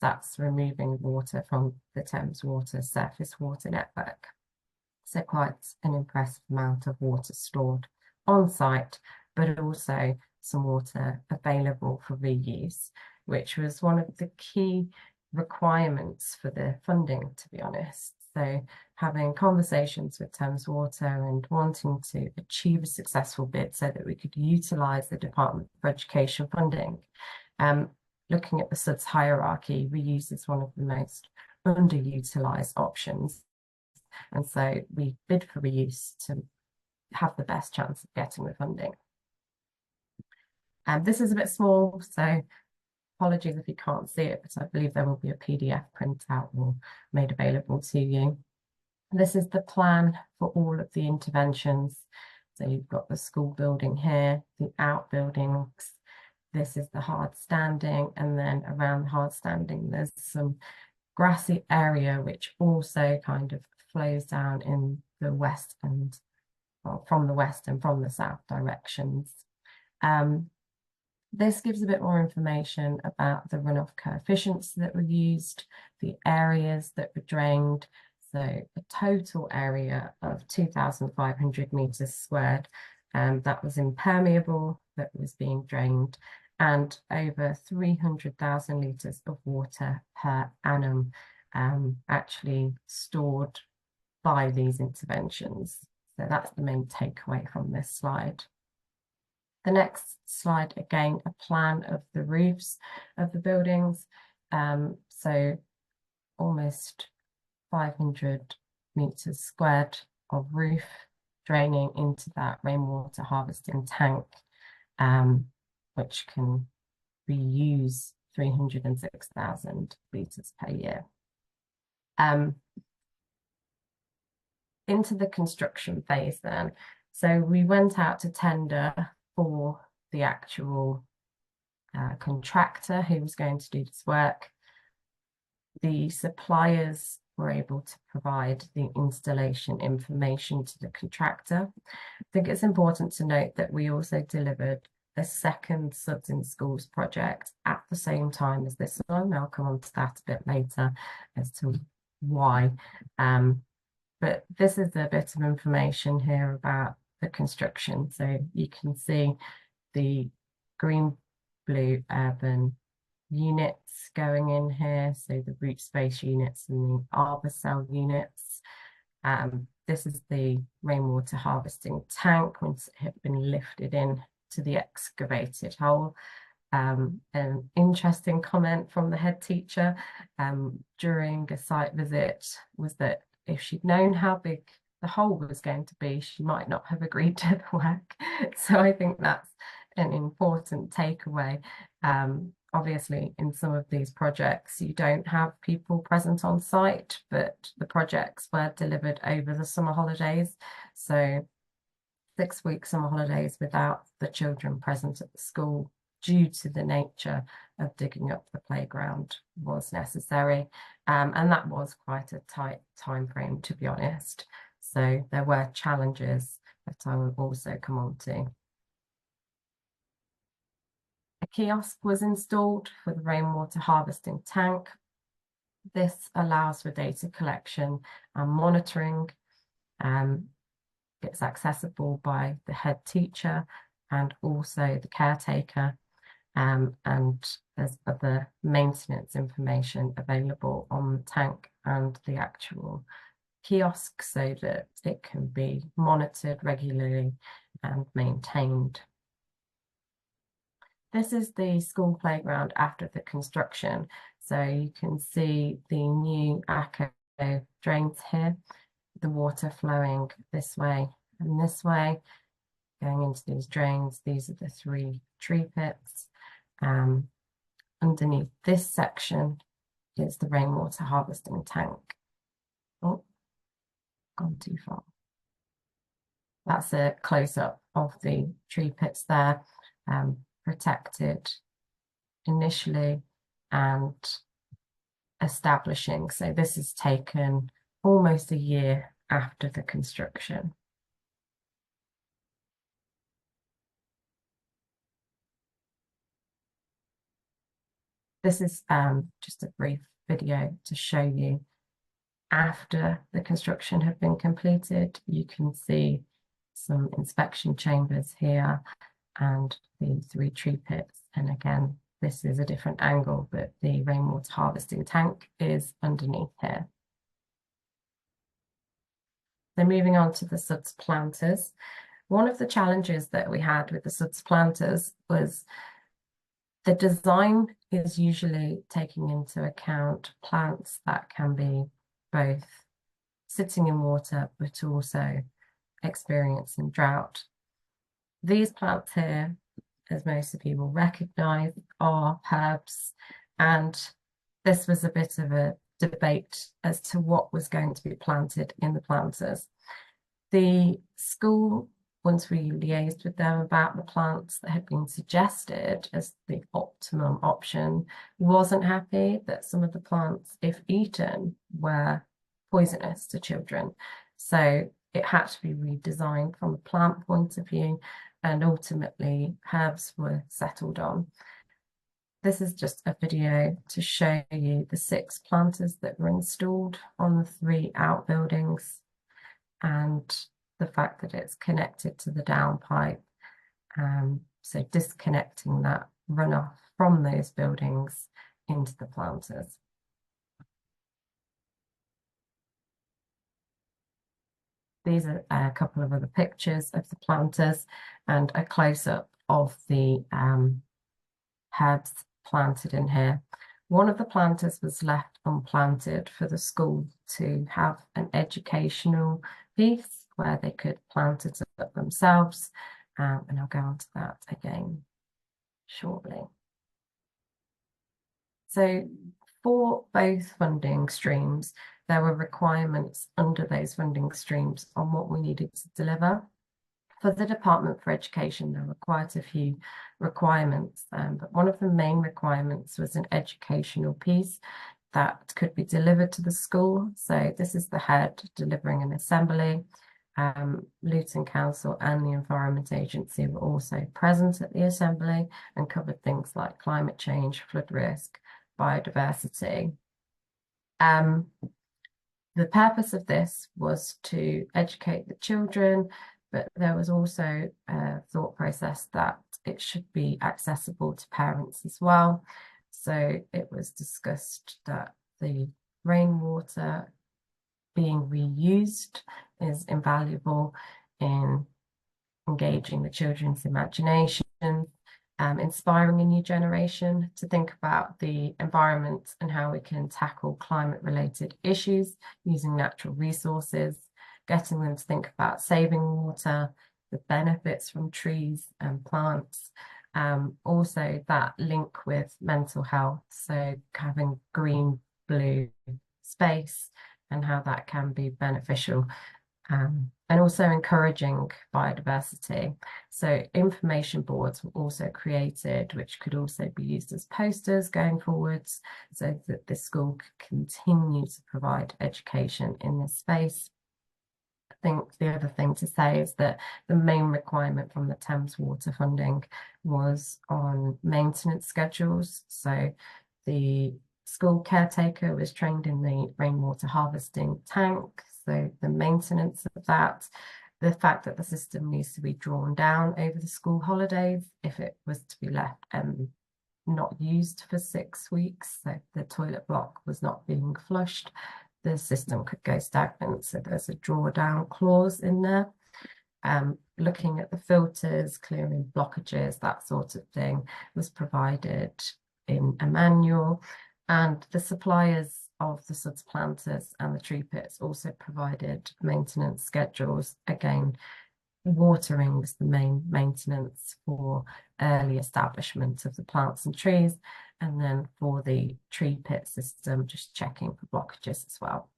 That's removing water from the Thames Water surface water network. So quite an impressive amount of water stored on site, but also some water available for reuse, which was one of the key requirements for the funding, to be honest. So having conversations with Thames Water and wanting to achieve a successful bid so that we could utilise the Department for Education funding. Looking at the SuDS hierarchy, reuse is one of the most underutilised options. And so we bid for reuse to have the best chance of getting the funding. This is a bit small, so apologies if you can't see it, but I believe there will be a PDF printout or made available to you. This is the plan for all of the interventions. So you've got the school building here, the outbuildings. This is the hard standing, and then around the hard standing, there's some grassy area which also kind of flows down in the west and, well, from the west and from the south directions. This gives a bit more information about the runoff coefficients that were used, the areas that were drained. So a total area of 2,500 metres squared, that was impermeable, that was being drained, and over 300,000 litres of water per annum actually stored by these interventions. So that's the main takeaway from this slide. The next slide, again, a plan of the roofs of the buildings. So almost 500 metres squared of roof draining into that rainwater harvesting tank, which can reuse 306,000 litres per year. Into the construction phase then. So we went out to tender for the actual contractor who was going to do this work. The suppliers were able to provide the installation information to the contractor. I think it's important to note that we also delivered a second SuDS in Schools project at the same time as this one. I'll come on to that a bit later as to why. But this is a bit of information here about the construction. So you can see the green blue urban units going in here, so the root space units and the arbor cell units. This is the rainwater harvesting tank once it had been lifted in to the excavated hole. An interesting comment from the head teacher during a site visit was that if she'd known how big the hole was going to be, she might not have agreed to the work. So I think that's an important takeaway. Obviously, in some of these projects, you don't have people present on site, but the projects were delivered over the summer holidays. So 6-week summer holidays without the children present at the school due to the nature of digging up the playground was necessary. And that was quite a tight time frame, to be honest. So there were challenges that I will also come on to. A kiosk was installed for the rainwater harvesting tank. This allows for data collection and monitoring. It's accessible by the head teacher and also the caretaker, and there's other maintenance information available on the tank and the actual kiosk so that it can be monitored regularly and maintained. This is the school playground after the construction. So you can see the new ACO drains here, the water flowing this way and this way, going into these drains. These are the 3 tree pits. Underneath this section is the rainwater harvesting tank. Oh, gone too far. That's a close-up of the tree pits there, protected initially and establishing. So this is taken almost a year after the construction. This is just a brief video to show you after the construction had been completed. You can see some inspection chambers here and the 3 tree pits. And again, this is a different angle, but the rainwater harvesting tank is underneath here. So moving on to the SuDS planters. One of the challenges that we had with the SuDS planters was the design is usually taking into account plants that can be both sitting in water, but also experiencing drought. These plants here, as most of you will recognise, are herbs, and this was a bit of a debate as to what was going to be planted in the planters. The school, once we liaised with them about the plants that had been suggested as the optimum option, wasn't happy that some of the plants, if eaten, were poisonous to children. So it had to be redesigned from a plant point of view, and ultimately herbs were settled on. This is just a video to show you the 6 planters that were installed on the 3 outbuildings and the fact that it's connected to the downpipe. So disconnecting that runoff from those buildings into the planters. These are a couple of other pictures of the planters and a close-up of the herbs planted in here. One of the planters was left unplanted for the school to have an educational piece where they could plant it up themselves, and I'll go on to that again shortly. So for both funding streams, there were requirements under those funding streams on what we needed to deliver. For the Department for Education, there were quite a few requirements, but one of the main requirements was an educational piece that could be delivered to the school. So this is the head delivering an assembly. Luton Council and the Environment Agency were also present at the assembly and covered things like climate change, flood risk, biodiversity. The purpose of this was to educate the children, but there was also a thought process that it should be accessible to parents as well. So it was discussed that the rainwater being reused is invaluable in engaging the children's imagination, inspiring a new generation to think about the environment and how we can tackle climate-related issues using natural resources, getting them to think about saving water, the benefits from trees and plants, also that link with mental health, so having green, blue space and how that can be beneficial. And also encouraging biodiversity. So information boards were also created, which could also be used as posters going forwards, so that the school could continue to provide education in this space. think the other thing to say is that the main requirement from the Thames Water funding was on maintenance schedules. So the school caretaker was trained in the rainwater harvesting tank, so the maintenance of that, the fact that the system needs to be drawn down over the school holidays if it was to be left not used for 6 weeks, so the toilet block was not being flushed, the system could go stagnant. So there's a drawdown clause in there. Looking at the filters, clearing blockages, that sort of thing was provided in a manual, and the suppliers of the SuDS planters and the tree pits also provided maintenance schedules. Again, watering was the main maintenance for early establishment of the plants and trees, and then for the tree pit system, just checking for blockages as well.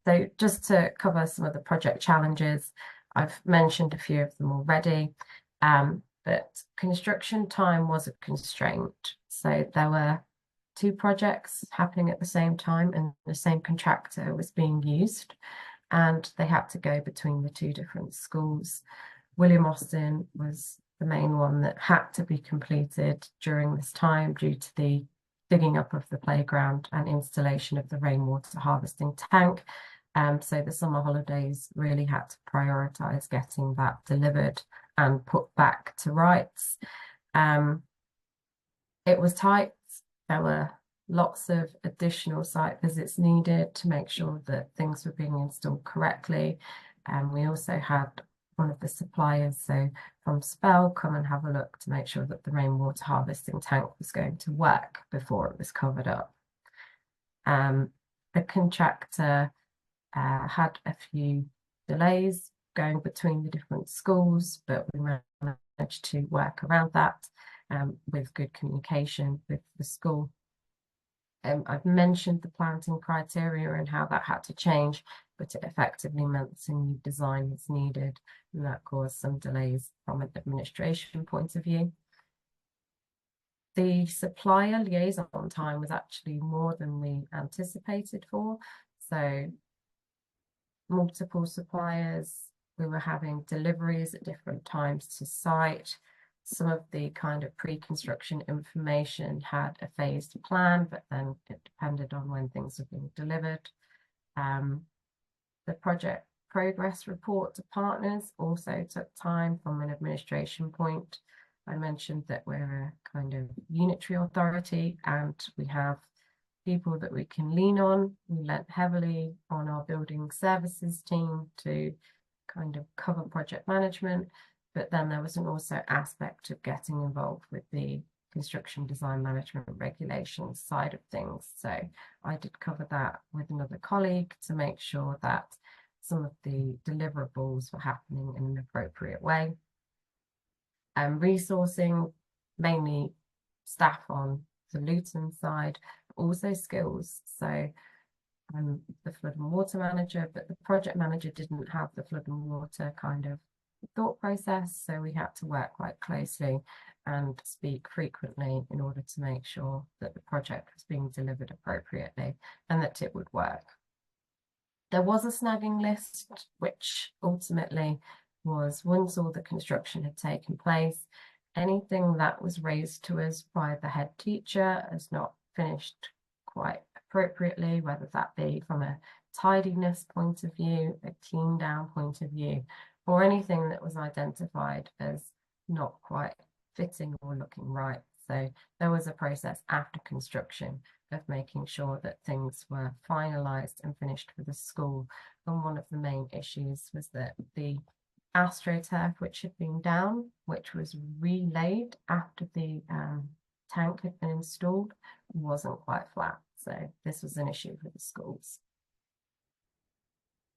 So just to cover some of the project challenges, I've mentioned a few of them already, but construction time was a constraint. So there were 2 projects happening at the same time and the same contractor was being used, and they had to go between the 2 different schools. William Austin was the main one that had to be completed during this time due to the digging up of the playground and installation of the rainwater harvesting tank. So the summer holidays really had to prioritise getting that delivered and put back to rights. It was tight. There were lots of additional site visits needed to make sure that things were being installed correctly. We also had one of the suppliers, so from Spell, come and have a look to make sure that the rainwater harvesting tank was going to work before it was covered up. The contractor had a few delays going between the different schools, but we managed to work around that with good communication with the school. I've mentioned the planting criteria and how that had to change, but it effectively meant some new design was needed, and that caused some delays from an administration point of view. The supplier liaison time was actually more than we anticipated for. So multiple suppliers, we were having deliveries at different times to site. Some of the kind of pre-construction information had a phased plan, but then it depended on when things were being delivered. The project progress report to partners also took time from an administration point. I mentioned that we're a kind of unitary authority and we have people that we can lean on. We lent heavily on our building services team to kind of cover project management, but then there was an also aspect of getting involved with the construction design management regulations side of things. So I did cover that with another colleague to make sure that some of the deliverables were happening in an appropriate way. Resourcing, mainly staff on the Luton side, also skills. So the flood and water manager, but the project manager didn't have the flood and water kind of thought process. So we had to work quite closely and speak frequently in order to make sure that the project was being delivered appropriately and that it would work. There was a snagging list, which ultimately was, once all the construction had taken place, anything that was raised to us by the head teacher as not finished quite appropriately, whether that be from a tidiness point of view, a clean down point of view, or anything that was identified as not quite fitting or looking right. So there was a process after construction of making sure that things were finalised and finished for the school. And one of the main issues was that the astroturf, which had been down, which was relayed after the tank had been installed, wasn't quite flat. So this was an issue for the schools.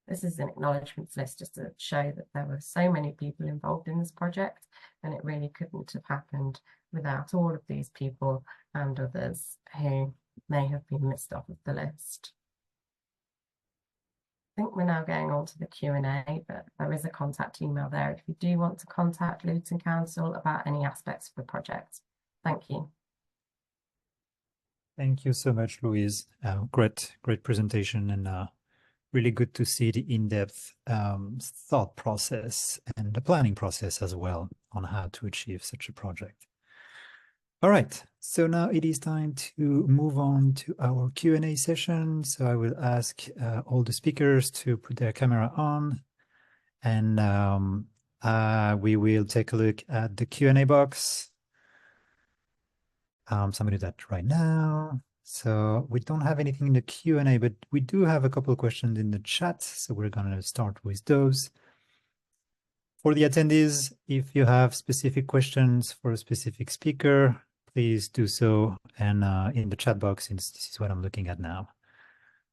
This is an acknowledgements list just to show that there were so many people involved in this project, and it really couldn't have happened without all of these people and others who may have been missed off of the list. I think we're now going on to the Q&A, but there is a contact email there if you do want to contact Luton Council about any aspects of the project. Thank you. Thank you so much, Louise. Great presentation, and really good to see the in-depth thought process and the planning process as well on how to achieve such a project. All right, so now it is time to move on to our Q&A session. So I will ask all the speakers to put their camera on, and we will take a look at the Q&A box. So I'm going to do that right now. So we don't have anything in the Q&A, but we do have a couple of questions in the chat. So we're going to start with those. For the attendees, if you have specific questions for a specific speaker, please do so. And in the chat box, since this is what I'm looking at now.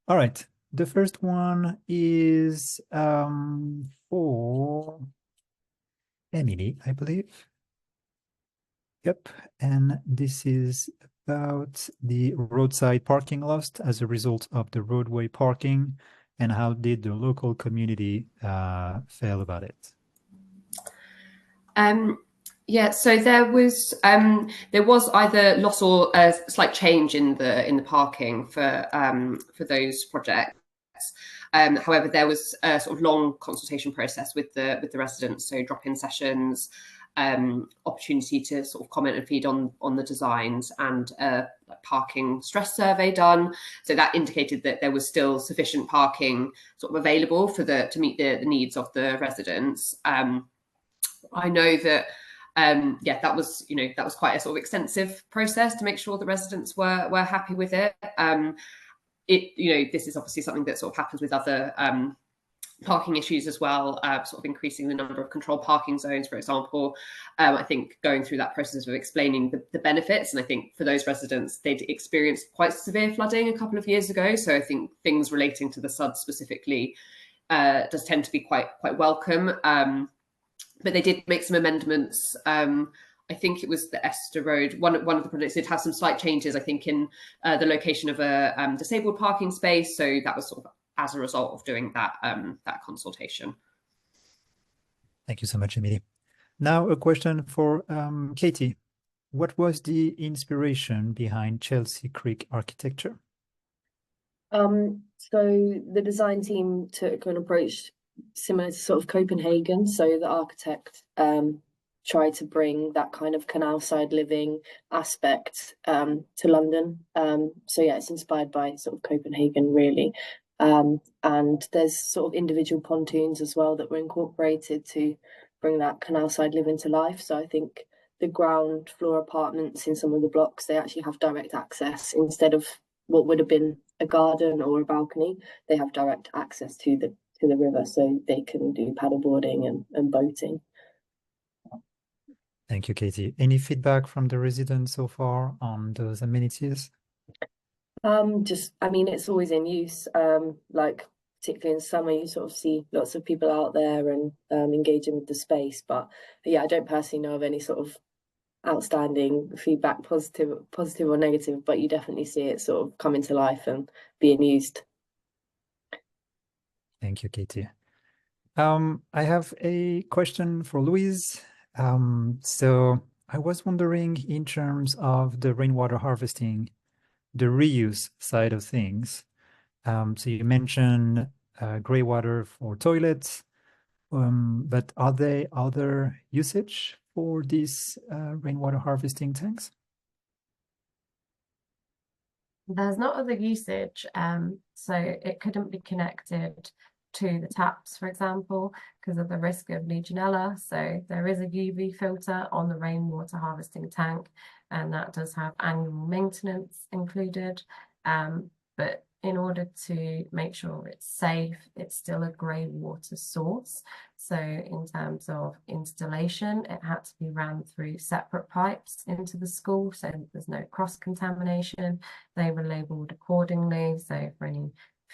All right. The first one is for Emily, I believe. Yep, and this is about the roadside parking lost as a result of the roadway parking, and how did the local community feel about it? Yeah, so there was either loss or a slight change in the parking for those projects. However, there was a sort of long consultation process with the residents, so drop-in sessions, opportunity to sort of comment and feed on the designs, and a parking stress survey done. So that indicated that there was still sufficient parking sort of available to meet the needs of the residents. I know that that was quite a sort of extensive process to make sure the residents were happy with it. This is obviously something that sort of happens with other parking issues as well, sort of increasing the number of controlled parking zones, for example. I think going through that process of explaining the benefits, and I think for those residents, they'd experienced quite severe flooding a couple of years ago. So I think things relating to the SuD specifically does tend to be quite welcome. But they did make some amendments. I think it was the Esther Road. One of the projects did have some slight changes, I think, in the location of a disabled parking space. So that was sort of as a result of doing that consultation. Thank you so much, Emily. Now a question for Katie. What was the inspiration behind Chelsea Creek architecture? So the design team took an approach similar to sort of Copenhagen. So the architect tried to bring that kind of canal side living aspect to London. So yeah, it's inspired by sort of Copenhagen, really. And there's sort of individual pontoons as well that were incorporated to bring that canal side living to life. So I think the ground floor apartments in some of the blocks, they actually have direct access instead of what would have been a garden or a balcony. They have direct access to the river, so they can do paddleboarding and boating. Thank you, Katie. Any feedback from the residents so far on those amenities? It's always in use. Like particularly in summer, you sort of see lots of people out there and engaging with the space. But yeah, I don't personally know of any sort of outstanding feedback, positive or negative, but you definitely see it sort of coming to life and being used. Thank you, Katie. I have a question for Louise. So I was wondering, in terms of the rainwater harvesting, the reuse side of things. So you mentioned grey water for toilets, but are there other usage for these rainwater harvesting tanks? There's not other usage, so it couldn't be connected to the taps, for example, because of the risk of Legionella. So there is a UV filter on the rainwater harvesting tank, and that does have annual maintenance included. But in order to make sure it's safe, it's still a grey water source. So in terms of installation, it had to be ran through separate pipes into the school, so there's no cross-contamination. They were labelled accordingly, so for any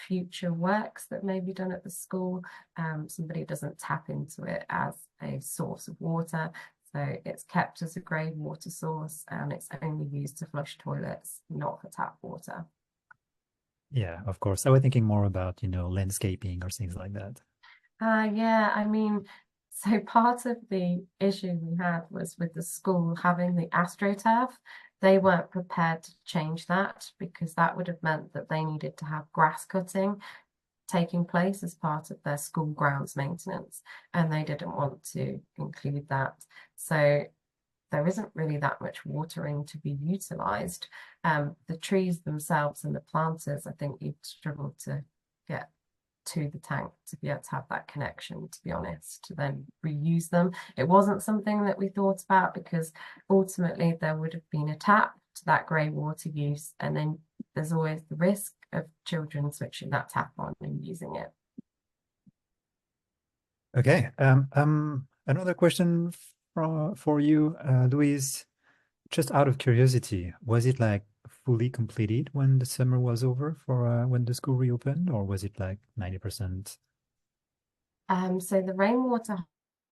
future works that may be done at the school, somebody doesn't tap into it as a source of water. So it's kept as a grey water source, and it's only used to flush toilets, not for tap water. Yeah, of course. I was thinking more about, landscaping or things like that. Yeah, I mean, so part of the issue we had was with the school having the AstroTurf. they weren't prepared to change that, because that would have meant that they needed to have grass cutting taking place as part of their school grounds maintenance, and they didn't want to include that. So there isn't really that much watering to be utilised. The trees themselves and the planters, I think you'd struggle to get to the tank to be able to have that connection, to be honest, to then reuse them. It wasn't something that we thought about, because ultimately there would have been a tap to that grey water use, and then there's always the risk of children switching that tap on and using it. Okay. Another question for you, Louise. Just out of curiosity, was it like fully completed when the summer was over for when the school reopened, or was it like 90%? So the rainwater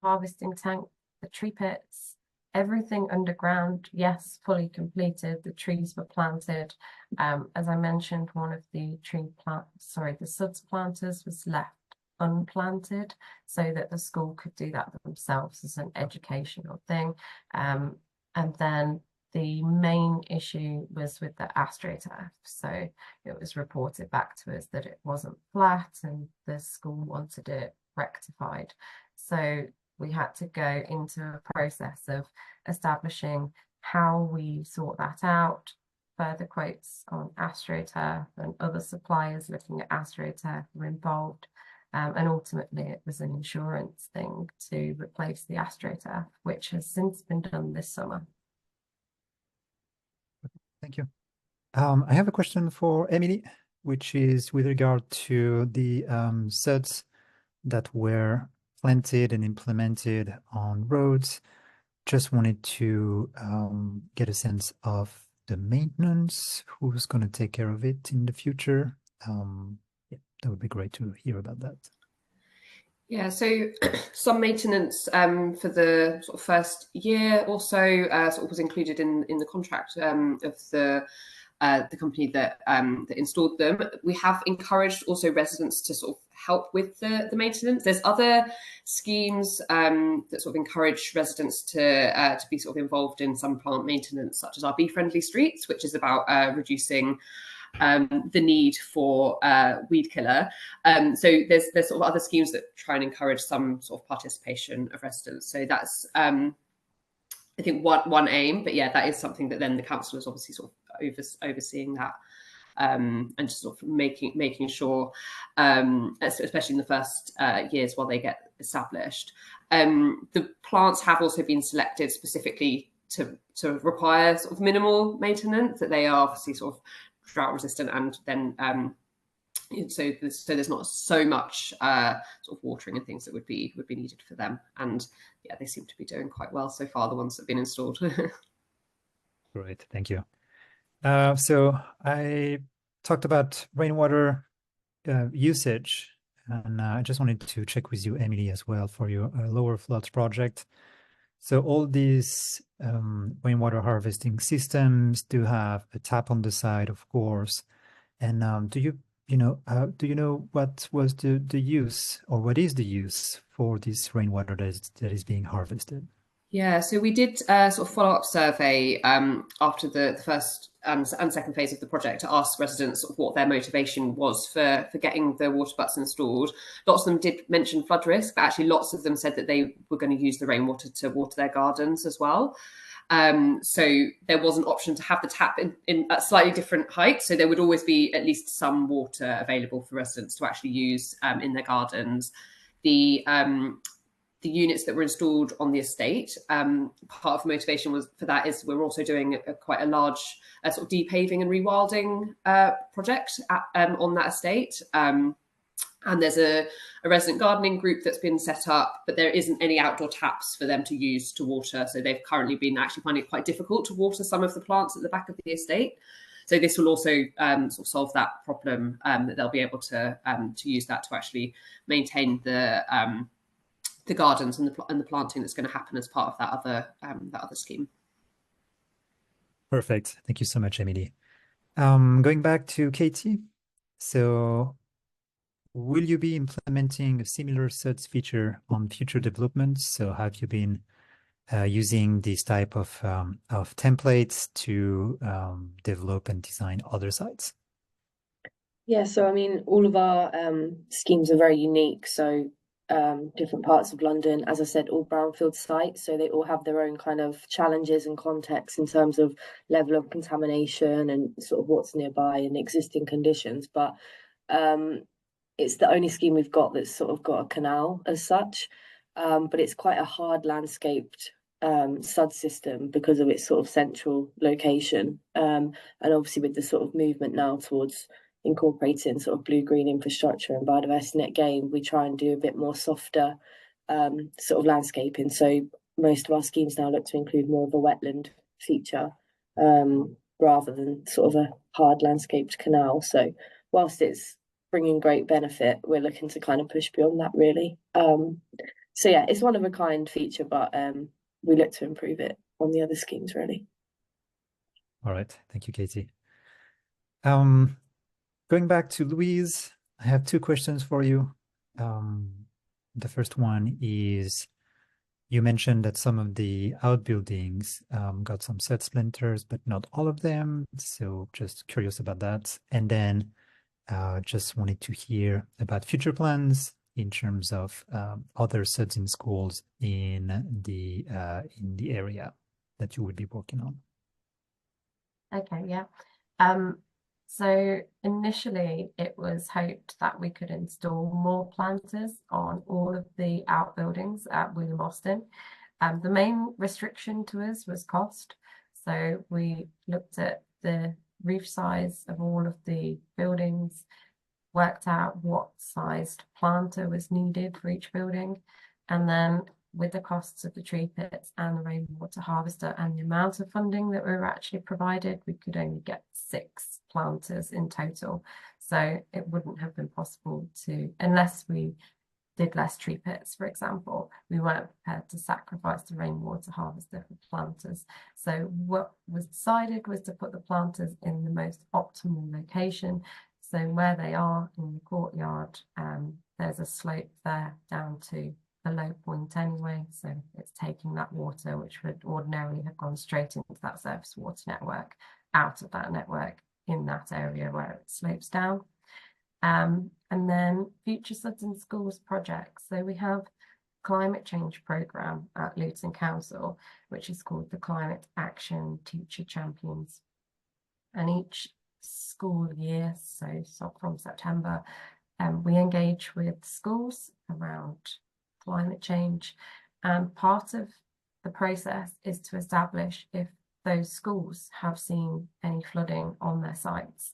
harvesting tank, the tree pits, everything underground, yes, fully completed. The trees were planted. As I mentioned, one of the the SuDS planters was left unplanted so that the school could do that themselves as an educational thing. And then the main issue was with the astroturf. So it was reported back to us that it wasn't flat and the school wanted it rectified. So we had to go into a process of establishing how we sort that out, further quotes on astroturf, and other suppliers looking at astroturf were involved. And ultimately it was an insurance thing to replace the astroturf, which has since been done this summer. Thank you. I have a question for Emily, which is with regard to the SuDS that were planted and implemented on roads. Just wanted to get a sense of the maintenance, who's going to take care of it in the future. Yeah, that would be great to hear about that. Yeah, so some maintenance for the sort of first year or so sort of was included in the contract of the company that installed them. We have encouraged also residents to sort of help with the maintenance. There's other schemes that sort of encourage residents to be sort of involved in some plant maintenance, such as our Bee Friendly Streets, which is about reducing the need for weed killer. So there's sort of other schemes that try and encourage some sort of participation of residents. So that's I think one aim, but yeah, that is something that then the council is obviously sort of overseeing that, and just sort of making sure, especially in the first years while they get established. The plants have also been selected specifically to require sort of minimal maintenance, that they are obviously sort of drought resistant, and then so there's not so much sort of watering and things that would be needed for them. And yeah, they seem to be doing quite well so far, the ones that have been installed. Great, thank you. So I talked about rainwater usage, and I just wanted to check with you, Emily, as well, for your lower floods project. So all these rainwater harvesting systems do have a tap on the side, of course. And do you know what was the use, or what is the use for this rainwater that is being harvested? Yeah, so we did a sort of follow-up survey after the first and second phase of the project to ask residents what their motivation was for getting the water butts installed. Lots of them did mention flood risk, but actually lots of them said that they were going to use the rainwater to water their gardens as well. So there was an option to have the tap in at slightly different heights, so there would always be at least some water available for residents to actually use in their gardens. The units that were installed on the estate, part of the motivation for that is we're also doing quite a large sort of depaving and rewilding project on that estate. And there's a resident gardening group that's been set up, but there isn't any outdoor taps for them to use to water. So they've currently been actually finding it quite difficult to water some of the plants at the back of the estate. So this will also sort of solve that problem, that they'll be able to use that to actually maintain the gardens and the planting that's going to happen as part of that other scheme. Perfect. Thank you so much, Emily. Going back to Katie. So will you be implementing a similar SuDS feature on future developments? So have you been using this type of templates to develop and design other sites? Yeah, so I mean, all of our schemes are very unique. So different parts of London, as I said, all brownfield sites. So they all have their own kind of challenges and context in terms of level of contamination and sort of what's nearby and existing conditions. But it's the only scheme we've got that's sort of got a canal as such. But it's quite a hard landscaped SuD system because of its sort of central location. And obviously with the sort of movement now towards incorporating sort of blue-green infrastructure and biodiversity net gain, we try and do a bit more softer sort of landscaping. So most of our schemes now look to include more of a wetland feature rather than sort of a hard landscaped canal. So whilst it's bringing great benefit, we're looking to kind of push beyond that really. So yeah, it's one of a kind feature, but we look to improve it on the other schemes really. All right, thank you, Katie. Going back to Louise, I have two questions for you. The first one is, you mentioned that some of the outbuildings got some set splinters, but not all of them. So just curious about that. And then just wanted to hear about future plans in terms of other SuDS in schools in the area that you would be working on. Okay, yeah. So initially it was hoped that we could install more planters on all of the outbuildings at William Austin. The main restriction to us was cost. So we looked at the roof size of all of the buildings, worked out what sized planter was needed for each building, and then with the costs of the tree pits and the rainwater harvester and the amount of funding that we were actually provided, we could only get 6 planters in total. So it wouldn't have been possible to, unless we did less tree pits, for example, we weren't prepared to sacrifice the rainwater harvester for planters. So what was decided was to put the planters in the most optimal location. So where they are in the courtyard, there's a slope there down to the low point anyway, so it's taking that water which would ordinarily have gone straight into that surface water network out of that network in that area where it slopes down. And then future SuDS in schools projects. So we have climate change program at Luton Council, which is called the Climate Action Teacher Champions. And each school year, so from September, we engage with schools around climate change, and part of the process is to establish if those schools have seen any flooding on their sites.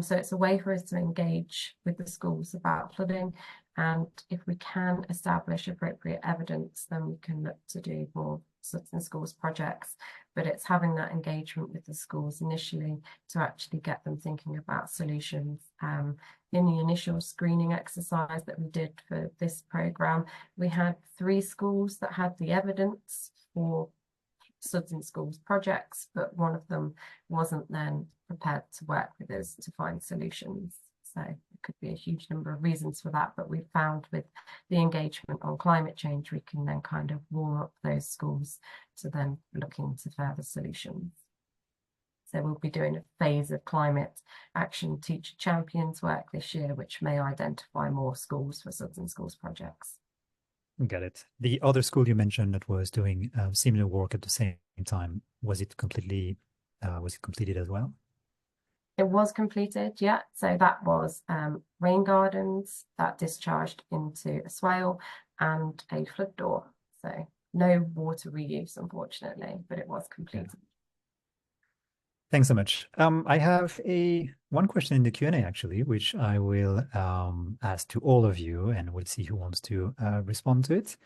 So it's a way for us to engage with the schools about flooding, and if we can establish appropriate evidence, then we can look to do more SuDS in schools projects. But it's having that engagement with the schools initially to actually get them thinking about solutions. In the initial screening exercise that we did for this programme, we had 3 schools that had the evidence for SuDS in schools projects, but one of them wasn't then prepared to work with us to find solutions. So it could be a huge number of reasons for that, but we found with the engagement on climate change, we can then kind of warm up those schools to then look into further solutions. So we'll be doing a phase of climate action teacher champions work this year, which may identify more schools for SuDS in schools projects. Got it. The other school you mentioned that was doing similar work at the same time, was it completed as well? It was completed, yeah. So that was rain gardens that discharged into a swale and a flood door. So no water reuse, unfortunately, but it was completed. Yeah. Thanks so much. I have one question in the Q&A actually, which I will ask to all of you, and we'll see who wants to respond to it.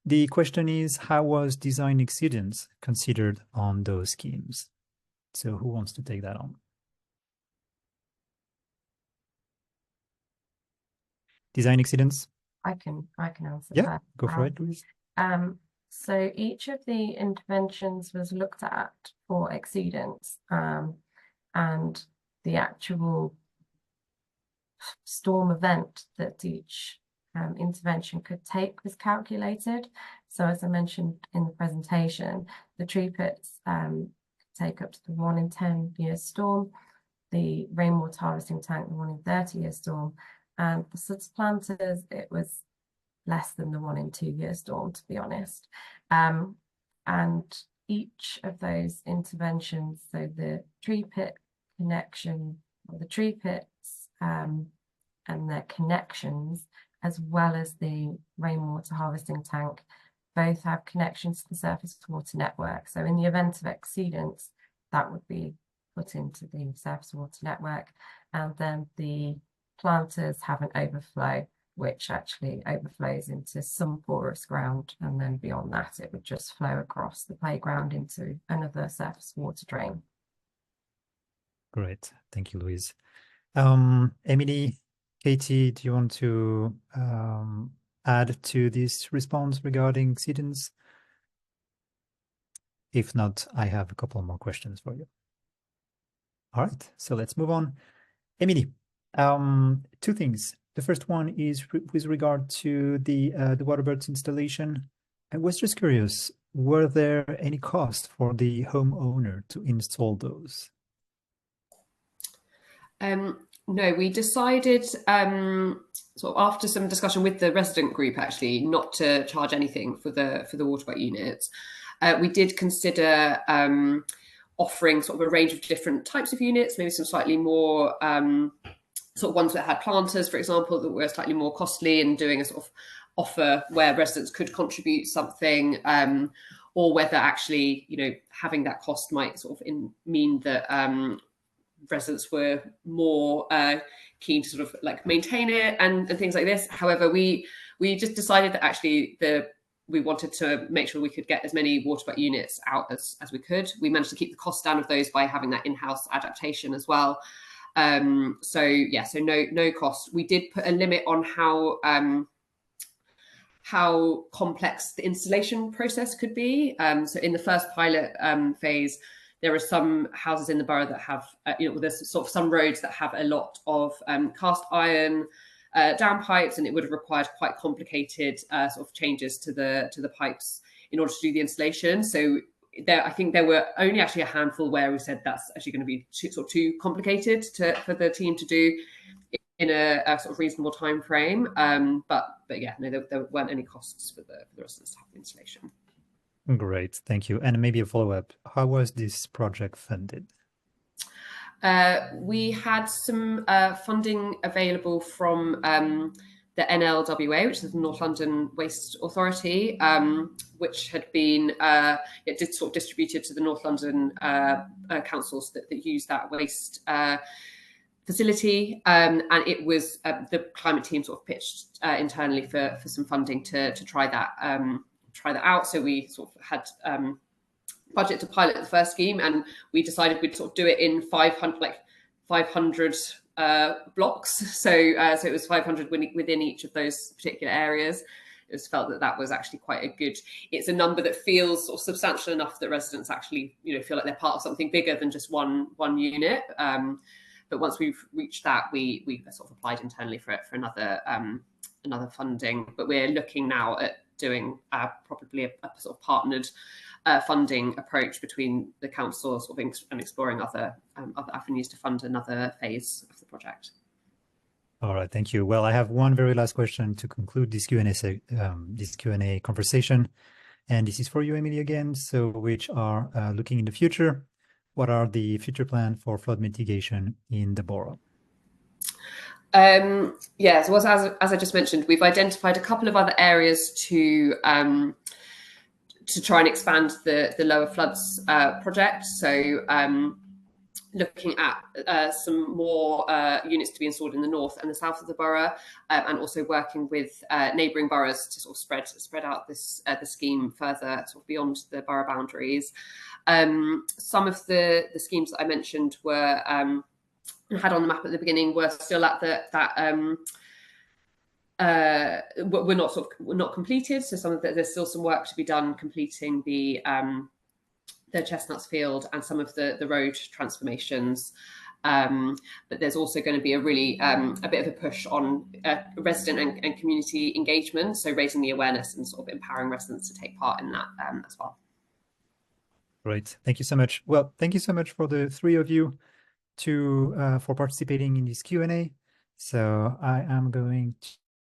The question is, how was design exceedance considered on those schemes? So who wants to take that on? Design exceedance? I can answer Yeah, that. go for it, Louise. So each of the interventions was looked at for exceedance, and the actual storm event that each intervention could take was calculated. So as I mentioned in the presentation, the tree pits take up to the 1 in 10 year storm, the rainwater harvesting tank, the 1 in 30 year storm, and the SuDS planters, it was less than the 1 in 2 year storm, to be honest. And each of those interventions, so the tree pit connection, or the tree pits and their connections, as well as the rainwater harvesting tank, both have connections to the surface water network. So in the event of exceedance, that would be put into the surface water network. And then the planters have an overflow, which actually overflows into some porous ground. And then beyond that, it would just flow across the playground into another surface water drain. Great. Thank you, Louise. Emily, Katie, do you want to add to this response regarding exceedance? If not, I have a couple more questions for you. All right, so let's move on. Emily, two things. The first one is with regard to the Waterbirds installation. I was just curious, were there any cost for the homeowner to install those? No, we decided sort of after some discussion with the resident group actually not to charge anything for the Waterbird units. We did consider offering sort of a range of different types of units, maybe some slightly more sort of ones that had planters, for example, that were slightly more costly, and doing a sort of offer where residents could contribute something, or whether actually, you know, having that cost might sort of mean that residents were more keen to sort of like maintain it and things like this. However, we just decided that actually we wanted to make sure we could get as many Waterbird units out as we could. We managed to keep the cost down of those by having that in-house adaptation as well. So yeah, so no cost. We did put a limit on how complex the installation process could be. So in the first pilot phase, there are some houses in the borough that have, there's sort of some roads that have a lot of cast iron downpipes, and it would have required quite complicated sort of changes to the pipes in order to do the installation. So I think there were only actually a handful where we said that's actually going to be too complicated for the team to do in a sort of reasonable time frame. But yeah, no, there weren't any costs for the residents to have the installation. Great, thank you. And maybe a follow-up. How was this project funded? We had some funding available from the NLWA, which is the North London Waste Authority, which had been distributed to the North London councils that use that waste facility, and it was the climate team sort of pitched internally for some funding to try that out. So we sort of had budget to pilot the first scheme, and we decided we'd sort of do it in 500 blocks. So it was 500 within each of those particular areas. It was felt that was actually quite a good. It's a number that feels sort of substantial enough that residents actually, feel like they're part of something bigger than just one unit. But once we've reached that, we sort of applied internally for another funding. But we're looking now at doing probably a sort of partnered funding approach between the council and exploring other avenues to fund another phase of the project. All right, thank you. Well, I have one very last question to conclude this Q&A conversation, and this is for you, Emily, again. So, which are looking in the future? What are the future plans for flood mitigation in the borough? Yeah, so as I just mentioned, we've identified a couple of other areas to try and expand the lower floods project. So looking at some more units to be installed in the north and the south of the borough, and also working with neighbouring boroughs to sort of spread out this the scheme further sort of beyond the borough boundaries. Some of the schemes that I mentioned were had on the map at the beginning were still at we're not completed. So there's still some work to be done completing the Chestnuts Field and some of the road transformations. But there's also going to be a really a bit of a push on resident and community engagement, so raising the awareness and sort of empowering residents to take part in that as well. Great, thank you so much. Well, thank you so much for the three of you for participating in this Q&A. So I am going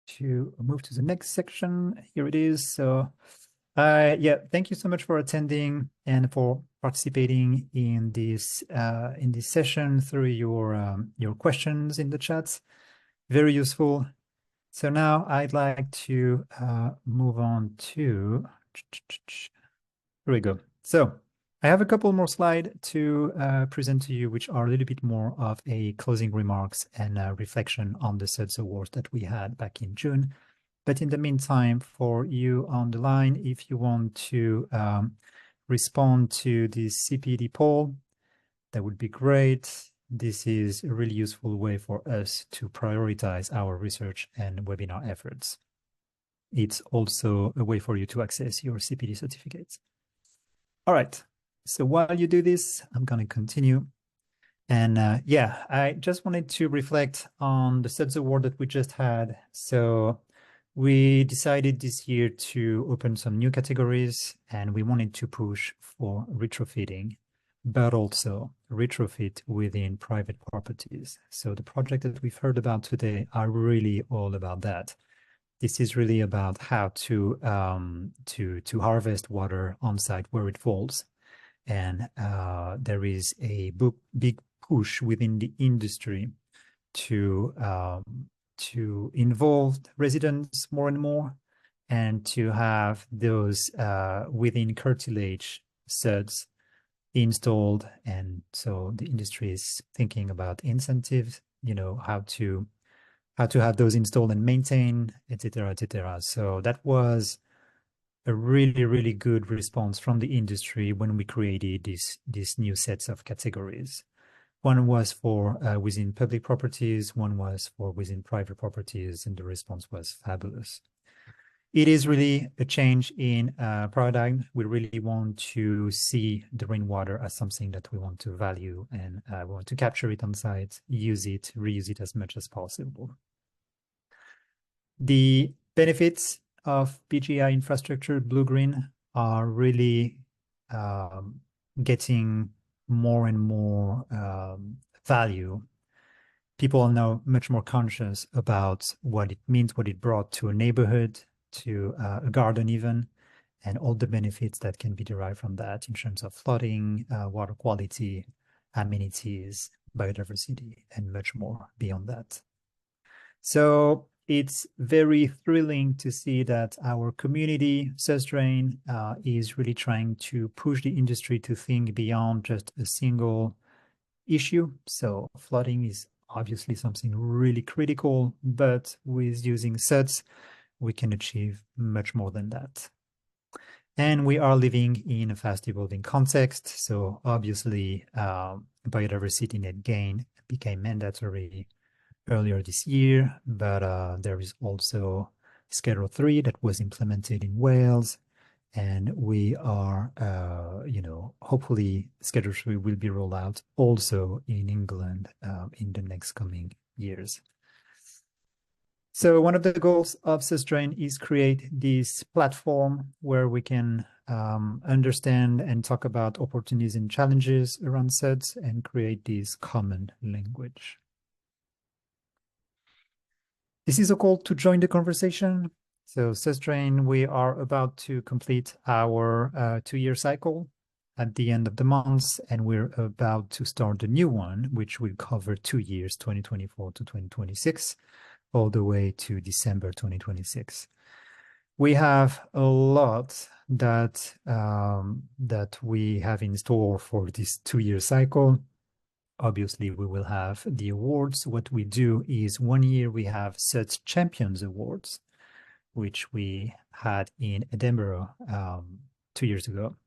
to move to the next section. Here it is. So yeah, thank you so much for attending and for participating in this session through your questions in the chats. Very useful. So now I'd like to move on to, here we go. So I have a couple more slides to present to you, which are a little bit more of a closing remarks and reflection on the SuDS Awards that we had back in June. But in the meantime, for you on the line, if you want to respond to this CPD poll, that would be great. This is a really useful way for us to prioritize our research and webinar efforts. It's also a way for you to access your CPD certificates. All right. So while you do this, I'm going to continue. And yeah, I just wanted to reflect on the SuDS Award that we just had. So we decided this year to open some new categories, and we wanted to push for retrofitting, but also retrofit within private properties. So the project that we've heard about today are really all about that. This is really about how to harvest water on site where it falls. And there is a big push within the industry to involve residents more and more, and to have those within curtilage SuDS installed. And so the industry is thinking about incentives, how to have those installed and maintained, etc., etc. So that was a really, really good response from the industry when we created these new sets of categories. One was for within public properties, one was for within private properties, and the response was fabulous. It is really a change in paradigm. We really want to see the rainwater as something that we want to value, and we want to capture it on site, use it, reuse it as much as possible. The benefits of BGI infrastructure, blue-green, are really getting more and more value. People are now much more conscious about what it means, what it brought to a neighborhood, to a garden even, and all the benefits that can be derived from that in terms of flooding, water quality, amenities, biodiversity, and much more beyond that. So it's very thrilling to see that our community, susdrain, is really trying to push the industry to think beyond just a single issue. So flooding is obviously something really critical, but with using SuDS, we can achieve much more than that. And we are living in a fast evolving context. So obviously, biodiversity net gain became mandatory earlier this year, but there is also Schedule 3 that was implemented in Wales, and we are, hopefully Schedule 3 will be rolled out also in England in the next coming years. So one of the goals of susdrain is create this platform where we can understand and talk about opportunities and challenges around SuDS and create this common language. This is a call to join the conversation. So susdrain, we are about to complete our 2-year cycle at the end of the month, and we're about to start the new one, which will cover 2 years, 2024 to 2026, all the way to December 2026. We have a lot that we have in store for this 2-year cycle. Obviously, we will have the awards. What we do is 1 year we have SuDS Champions Awards, which we had in Edinburgh 2 years ago.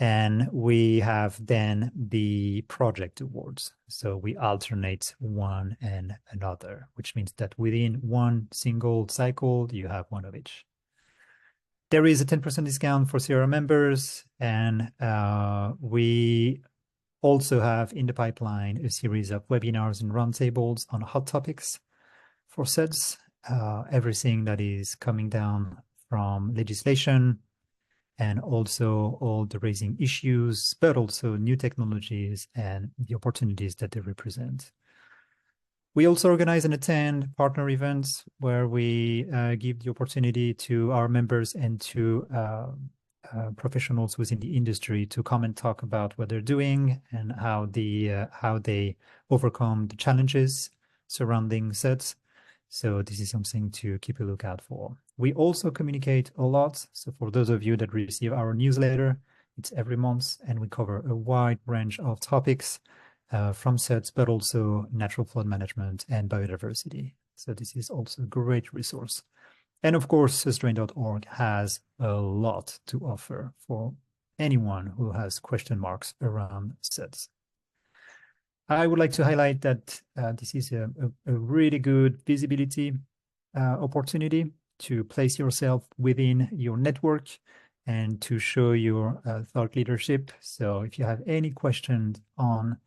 And we have then the project awards. So we alternate one and another, which means that within one single cycle, you have one of each. There is a 10% discount for CRM members, and we also have in the pipeline a series of webinars and roundtables on hot topics for SuDS, everything that is coming down from legislation and also all the raising issues, but also new technologies and the opportunities that they represent. We also organize and attend partner events where we give the opportunity to our members and to professionals within the industry to come and talk about what they're doing and how they overcome the challenges surrounding SuDS. So this is something to keep a lookout for. We also communicate a lot. So for those of you that receive our newsletter, it's every month, and we cover a wide range of topics from SuDS, but also natural flood management and biodiversity. So this is also a great resource. And of course, susdrain.org has a lot to offer for anyone who has question marks around SuDS. I would like to highlight that this is a really good visibility opportunity to place yourself within your network and to show your thought leadership. So if you have any questions on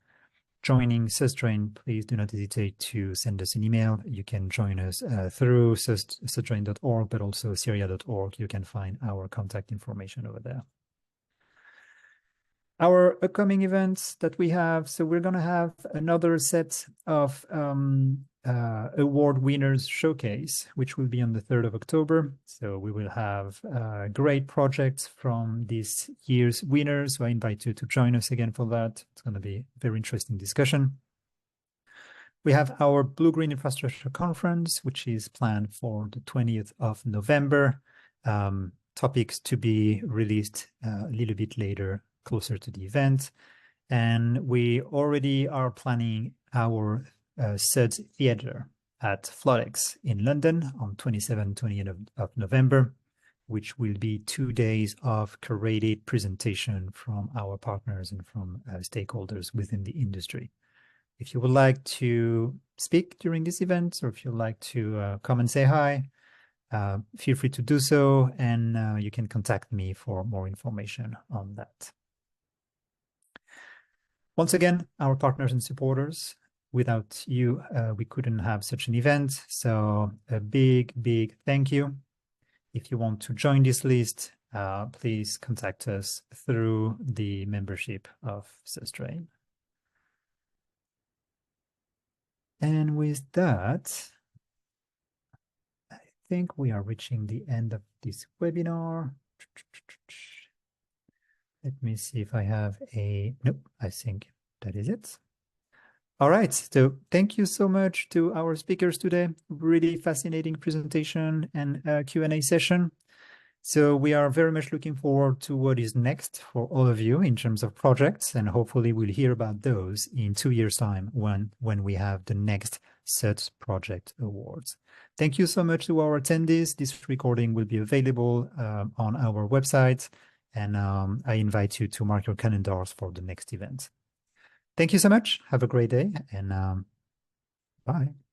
joining susdrain, please do not hesitate to send us an email. You can join us through susdrain.org, but also syria.org. You can find our contact information over there. Our upcoming events that we have, so we're going to have another set of award winners showcase, which will be on the 3rd of October. So we will have great projects from this year's winners. So I invite you to join us again for that. It's going to be a very interesting discussion. We have our Blue-Green Infrastructure Conference, which is planned for the 20th of November. Topics to be released a little bit later, closer to the event. And we already are planning our SuDS Theatre at Flodex in London on 27-28 of November, which will be 2 days of curated presentation from our partners and from stakeholders within the industry. If you would like to speak during this event, or if you'd like to come and say hi, feel free to do so, and you can contact me for more information on that. Once again, our partners and supporters, without you, we couldn't have such an event. So a big, big thank you. If you want to join this list, please contact us through the membership of susdrain. And with that, I think we are reaching the end of this webinar. Let me see if I have nope, I think that is it. All right, so thank you so much to our speakers today. Really fascinating presentation and Q&A session. So we are very much looking forward to what is next for all of you in terms of projects, and hopefully we'll hear about those in 2 years' time when we have the next SuDS Project Awards. Thank you so much to our attendees. This recording will be available on our website, and I invite you to mark your calendars for the next event. Thank you so much. Have a great day, and bye.